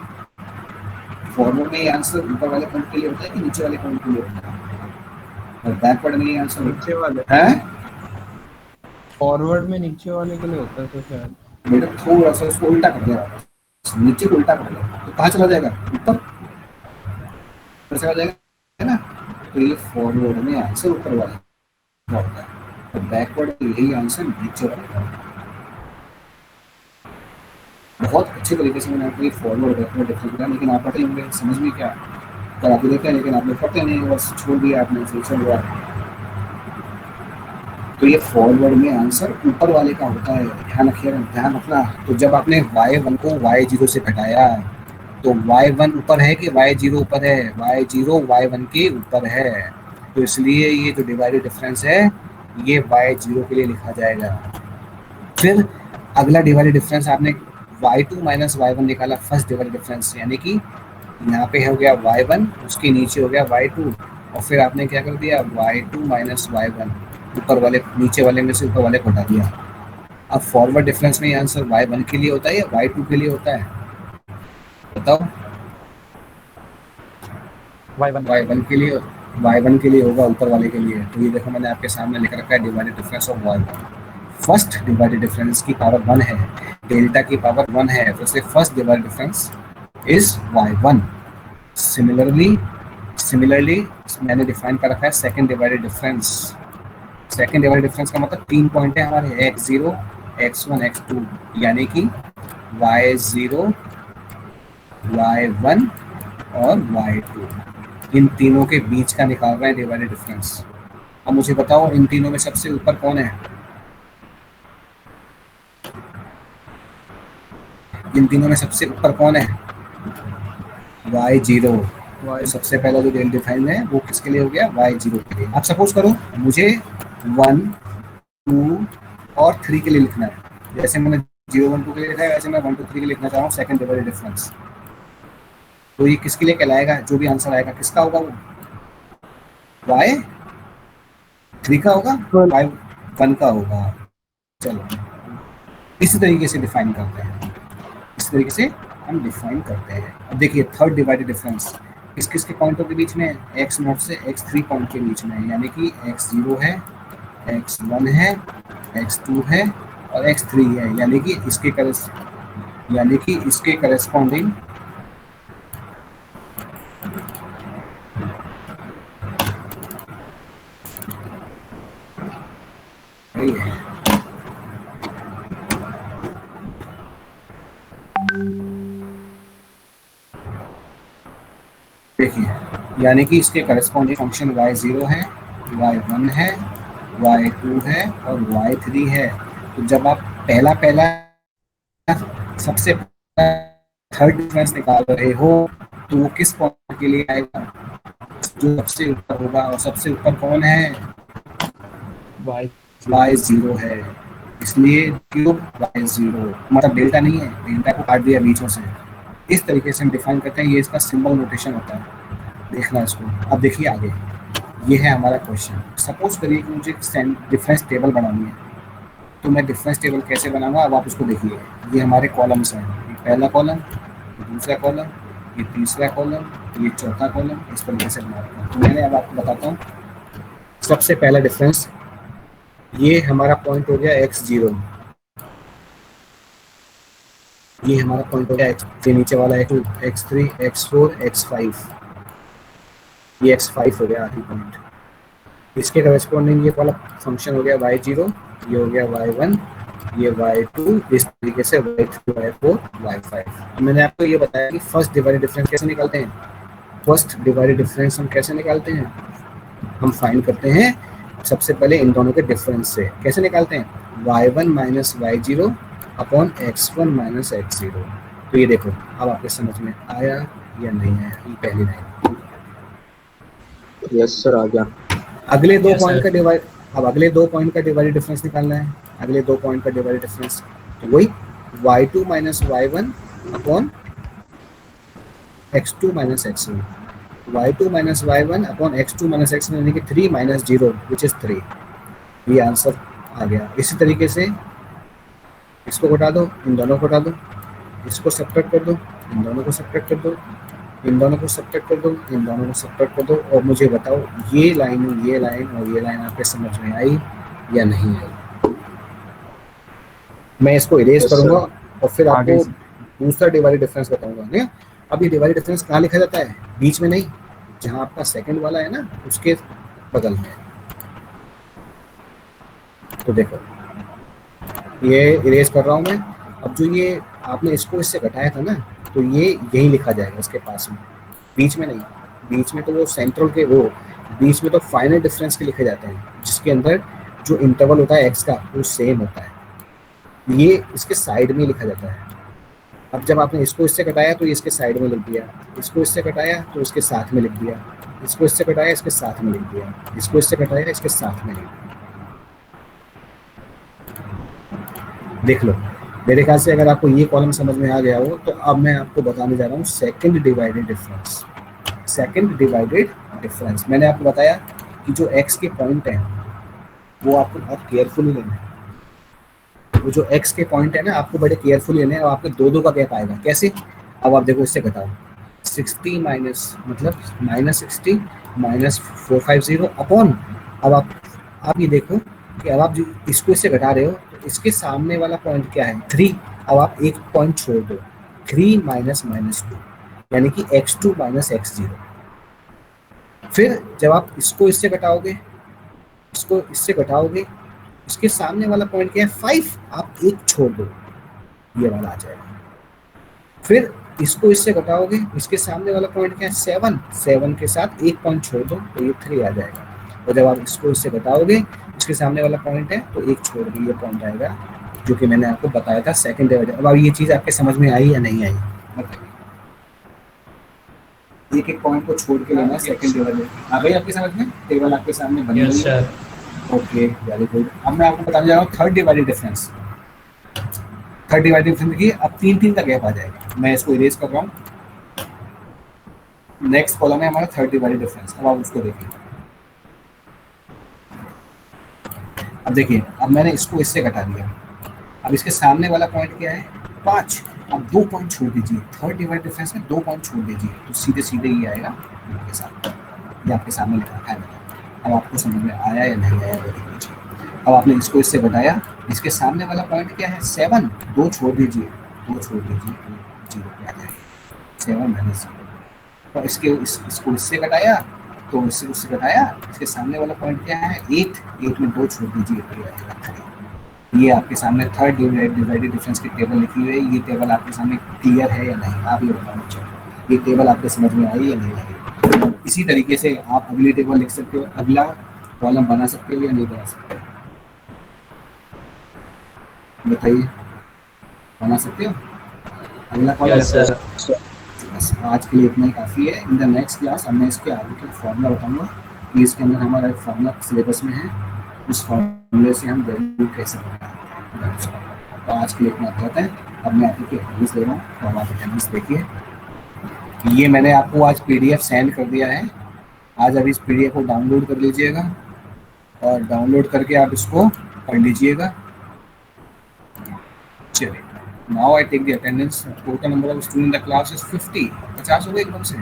फॉरवर्ड में ये आंसर ऊपर वाले पॉइंट के लिए होता है कि नीचे वाले पॉइंट के लिए होता है, और बैकवर्ड में ये आंसर नीचे वाले है, फॉरवर्ड में नीचे वाले के लिए होता है, तो शायद बेटा थोड़ा सा उसको उल्टा कर दिया, नीचे को उल्टा कर दिया तो कहाँ चला जाएगा, ऊपर चला जाएगा, है ना। तो ये फॉरवर्ड में आंसर ऊपर वाला होता है, तो बैकवर्ड यही आंसर नीचे वाला। बहुत अच्छे तरीके से मैंने आपको ये फॉरवर्ड बैकवर्ड डिफरेंस किया, लेकिन आप पढ़ते होंगे, समझ में क्या कर आपको देखा है, लेकिन आपने पढ़ते नहीं, बस छोड़ दिया आपने, फ्यूचर हुआ। तो ये फॉरवर्ड में आंसर ऊपर वाले का होता है, ध्यान रखना। तो जब आपने y1 को y0 से घटाया तो y1 ऊपर है कि y0 ऊपर है, y0 y1 के ऊपर है, तो इसलिए ये जो डिवाइडेड डिफरेंस है ये y0 के लिए लिखा जाएगा। फिर अगला डिवाइडेड डिफरेंस आपने y2 माइनस y1 निकाला, फर्स्ट डिवाइडेड डिफरेंस, यानी कि यहाँ पे हो गया y1, उसके नीचे हो गया y2, और फिर आपने क्या कर दिया, y2 माइनस y1, ऊपर वाले नीचे वाले में से ऊपर वाले को हटा दिया। अब फॉरवर्ड डिफरेंस में आंसर y1 के लिए होता है या y2 के लिए होता है, बताओ। y1 के लिए होगा, ऊपर वाले के लिए। तो ये देखो मैंने आपके सामने लिख रखा है divided difference of y1। First divided difference की पावर 1 है, डेल्टा की पावर 1 है, तो इसलिए first divided difference is y1। Similarly मैंने डिफाइन कर रखा है second divided difference. Second divided difference का मतलब 3 पॉइंट है हमारे, x0 x1 x2, यानी कि y0 y1 और y2, इन तीनों के बीच का निकाल रहे हैं डिवाइडेड डिफरेंस। अब मुझे बताओ इन तीनों में सबसे ऊपर कौन है, इन तीनों में सबसे ऊपर कौन है? y0। y तो सबसे पहला जो वेल डिफाइंड है वो किसके लिए हो गया? y0 के लिए। अब सपोज करो मुझे 1, 2 और 3 के लिए लिखना है। जैसे मैंने 0, 1, 2 के लिए लिखा है, वैसे मैं 1, 2, 3 के लिए लिखना चाह रहा हूँ सेकंड डिवाइडेड डिफरेंस। तो ये किसके लिए कहलाएगा? जो भी आंसर आएगा किसका होगा? वो y3 का होगा, y1 का होगा। चलो इसी तरीके से डिफाइन करते हैं, इस तरीके से हम डिफाइन करते हैं। अब देखिए थर्ड डिवाइडेड डिफरेंस किस किस के पॉइंटों के बीच में है? x0 से x3 पॉइंट के बीच में है, यानी कि x0 है, x1 है, x2 है और x3 है, यानी कि इसके करेस्पॉन्डिंग यही है। देखिए यानी कि इसके करस्पॉन्डिंग फंक्शन y0 है, y1 है, y2 है और y3 है। तो जब आप पहला सबसे थर्ड डिफरेंस निकाल रहे हो तो वो किस पॉइंट के लिए आएगा? जो सबसे ऊपर होगा, और सबसे ऊपर कौन है? y0 है, इसलिए क्यूब y0, मतलब डेल्टा नहीं है, डेल्टा को काट दिया बीचों से। इस तरीके से हम डिफाइन करते हैं, ये इसका सिंबल नोटेशन होता है। देखना इसको। अब देखिए आगे, ये है हमारा क्वेश्चन। सपोज करिए कि मुझे डिफरेंस टेबल बनानी है, तो मैं डिफरेंस टेबल कैसे बनाऊंगा? अब आप इसको देखिए, ये हमारे कॉलम्स हैं, ये पहला कॉलम, ये दूसरा कॉलम, ये तीसरा कॉलम, ये चौथा कॉलम, इस तरीके से बनाता हूँ। तो मैंने अब आपको बताता हूँ। सबसे पहला डिफरेंस, ये हमारा पॉइंट हो गया x0, ये हमारा पॉइंट हो गया x, ये नीचे वाला x2, x3, x4, x5, ये x5 हो गया आखिरी पॉइंट। इसके करस्पॉन्डिंग ये वाला फंक्शन हो गया y0, ये हो गया y1, ये y2, इस तरीके से y3, y4, y5। मैंने आपको ये बताया कि फर्स्ट डिवाइडेड डिफरेंस कैसे निकालते हैं। फर्स्ट डिवाइडेड डिफरेंस हम कैसे निकालते हैं? हम फाइंड करते हैं सबसे पहले इन दोनों के डिफरेंस से। कैसे निकालते हैं? y1 minus y0 upon x1 minus x0। तो ये देखो अब आपके समझ में आया या नहीं आया? ये पहली लाइन। यस सर आ गया। अगले दो Yes, पॉइंट sir. का डिवाइड, अब अगले 2 पॉइंट का डिवाइडेड डिफरेंस निकालना है। अगले 2 पॉइंट का डिवाइडेड डिफरेंस तो वही y2 minus y1 upon x2 minus x1, y2 minus y1 upon x2 minus x1, यानी कि 3 माइनस 0 विच इज 3। ये आंसर आ गया। इसी तरीके से इसको घटा दो, इन दोनों को घटा दो, इसको सब्ट्रैक्ट कर दो, इन दोनों को सब्ट्रैक्ट कर दो, इन दोनों को सब्ट्रैक्ट कर दो, इन दोनों को सब्ट्रैक्ट कर दो, और मुझे बताओ ये लाइन और ये लाइन आपके समझ में आई या नहीं आई? मैं इसको इरेज करूंगा और फिर आगे आपको दूसरा डिवाइडेड डिफरेंस बताऊंगा। नहीं, अब ये डिवाइडेड डिफरेंस कहाँ लिखा जाता है? बीच में नहीं, जहाँ आपका सेकंड वाला है ना उसके बगल में। तो देखो ये इरेज कर रहा हूँ मैं। अब जो ये आपने इसको इससे घटाया था ना, तो ये यही लिखा जाएगा इसके पास में, बीच में नहीं। बीच में तो वो सेंट्रल के वो बीच में तो फाइनल डिफरेंस के लिखे जाते हैं, जिसके अंदर जो इंटरवल होता है एक्स का वो सेम होता है। ये इसके साइड में लिखा जाता है। अब जब आपने इसको इससे घटाया तो ये इसके साइड में लिख दिया, इसको इससे घटाया तो इसके साथ में लिख दिया, इसको इससे घटाया इसके साथ में लिख दिया, इसको इससे घटाया इसके साथ में लिख दिया। देख लो, मेरे ख्याल से अगर आपको ये कॉलम समझ में आ गया हो तो अब मैं आपको बताने जा रहा हूँ second divided difference. Second divided difference मैंने आपको बताया कि जो x के पॉइंट हैं वो आपको बहुत केयरफुली लेना है। वो जो x के पॉइंट है ना आपको बड़े केयरफुली लेने हैं, और आपके दो का गैप आएगा। कैसे? अब आप देखो, इससे घटाओ 60 माइनस मतलब -60 माइनस 450 अपॉन, अब आप ये देखो कि अब आप जो इसको इससे घटा रहे हो तो इसके सामने वाला पॉइंट क्या है? 3। अब आप एक पॉइंट छोड़ दो, 3 माइनस -2 यानी कि x2 माइनस x0। फिर जब आप इसको इससे घटाओगे, इसको इससे घटाओगे, इसके सामने वाला पॉइंट क्या है? 5। आप एक छोड़ दो, ये वाला आ जाएगा। फिर इसको इससे घटाओगे, इसके सामने वाला पॉइंट क्या है? 7। 7 के साथ एक पॉइंट छोड़ दो तो ये 3 आ जाएगा। और जब आप इसको इससे घटाओगे, इसके सामने वाला पॉइंट है तो एक छोड़ के ये पॉइंट आएगा जो कि मैंने आपको बताया था सेकंड डेरिवेटिव। अब ये चीज़ आपके समझ में आई या नहीं आई बताइए। एक एक पॉइंट को छोड़ के लेना सेकंड डेरिवेटिव। आ गई आपकी समझ में? टेबल आपके सामने बनी हुई यस है। सर। Okay very good. अब मैं आपको बताने जा रहा हूँ third divided difference. Third divided difference देखिए अब 3 का गैप आ जाएगा। मैं इसको इरेज कर रहा हूँ। नेक्स्ट कॉलम है हमारा थर्ड डिवाइडेड डिफरेंस। अब आप उसको देखिए। अब देखिए अब मैंने इसको इससे घटा दिया। अब इसके सामने वाला पॉइंट क्या है? 5। अब 2 पॉइंट छोड़ दीजिए। थर्ड डिवाइडेड डिफरेंस में 2 पॉइंट छोड़ दीजिए तो सीधे सीधे ये आएगा आपके साथ। ये आपके सामने लिखा है। अब आपको समझ में आया या नहीं आया वो देख लीजिए। अब आपने इसको इससे घटाया। इसके सामने वाला पॉइंट क्या है? 7। 2 छोड़ दीजिए। 2 छोड़ दीजिए 0 पे आ जाएगा। 7 माइनस 0। और इसको इससे घटाया तो इससे उससे घटाया। इसके सामने वाला पॉइंट क्या है? 8। 8 में 2 छोड़ दीजिए तो ये आएगा 3। ये आपके सामने थर्ड डिवाइडेड डिफरेंस की टेबल लिखी हुई है। ये टेबल आपके सामने क्लियर है या नहीं? आप ये बताना चाहिए। ये टेबल आपके समझ में आई या नहीं आई? इसी तरीके से आप अगली टेबल लिख सकते हो। अगला कॉलम बना सकते हो या नहीं बना सकते? बताइए बना सकते हो? अगला कॉलम। Yes sir. बस आज के लिए इतना ही काफ़ी है। इन द नेक्स्ट क्लास मैं इसके आगे का फॉर्मूला बताऊंगा। ये इसके अंदर हमारा एक फॉर्मूला सिलेबस में है। उस फॉर्मूले से हम वैल्यू कैसे बनाएं। तो आज के लिए इतना बहुत है। अब मैं आपकी अटेंडेंस ले रहा हूँ तो आप अटेंडेंस देखिए। ये मैंने आपको आज PDF सेंड कर दिया है। आज आप इस PDF को डाउनलोड कर लीजिएगा और डाउनलोड करके आप इसको पढ़ लीजिएगा। चलिए now I take the attendance. Total number of student in the class is 50। 50 हो गए एकदम से।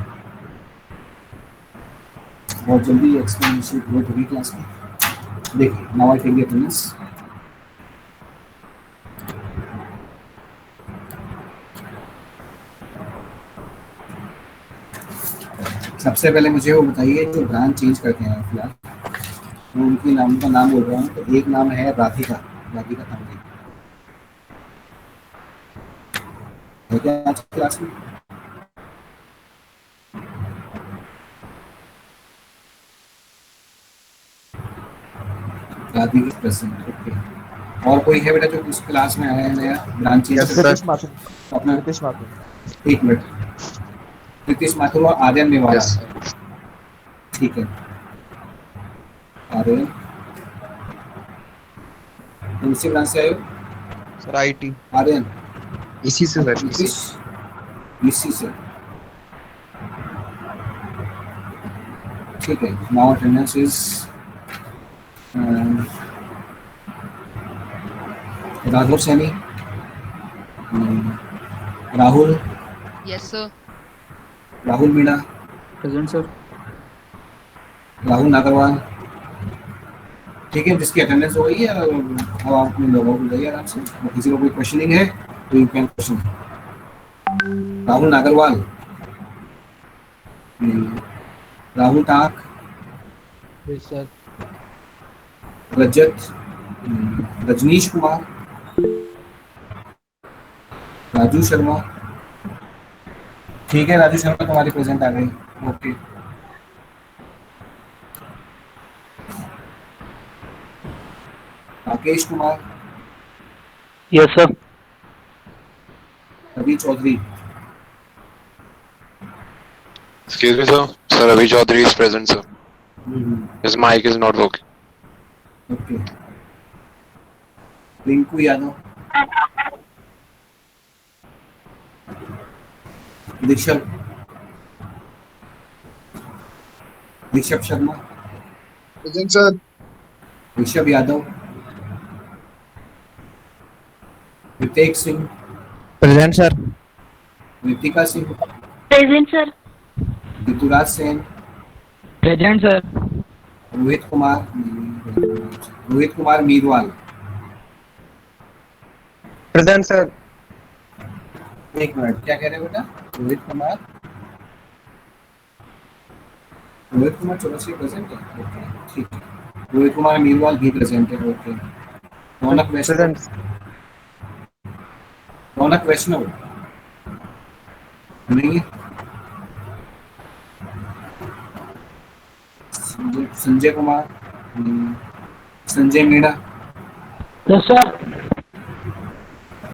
बहुत जल्दी एक्सपेरिमेंट ग्रोथ होगी क्लास में। देखिए now I take the attendance. सबसे पहले मुझे वो बताइए जो ब्रांच चेंज करते हैं फिलहाल मैं उनकी नाम का नाम बोल रहा हूँ। तो एक नाम है राधिका। राधिका तांबे है क्या आज की क्लास में? राधिका प्रेजेंट। ओके और कोई है बेटा जो इस क्लास में आया है नया ब्रांच चेंज अपना? एक मिनट। नीतीश माथुर और आर्यन मेवाड़ा। ठीक है आर्यन दूसरी ब्रांच से आए हो सर आईटी आर्यन? इसी से सर नीतीश इसी से। ठीक है now attendance is Raghav Saini, Rahul, yes sir. Rahul Meena, present sir. Rahul Nagarwal. ठीक है जिसकी अटेंडेंस हो गई है अब आप अपने लोगों को जाइए आराम से। और किसी को कोई क्वेश्चनिंग है तो you can question. Rahul Nagarwal, Rahul Tak, sir. Rajat, Rajneesh Kumar, Raju Sharma. ठीक है राजू शर्मा तुम्हारी प्रेजेंट आ गई। Okay Rakesh Kumar, yes sir. Ravi Chaudhary, Excuse me, sir. Sir, Ravi Chaudhary is present, sir. His mic is not working. Okay Rinku Yadav, Rishabh Sharma, present sir. Rishabh Yadav, Ritik Singh, present sir. Ritika Singh, present sir. Rituraj Sen, present sir. Rohit Kumar Meerwal. Present sir. एक minute क्या कह रहे हो बेटा? रोहित कुमार चौरसिया प्रेजेंट है। Okay ठीक है रोहित कुमार मीरवाल भी प्रेजेंट है। ओके रौनक वैष्णव नहीं है। Sanjay Kumar, Sanjay Meena, yes sir.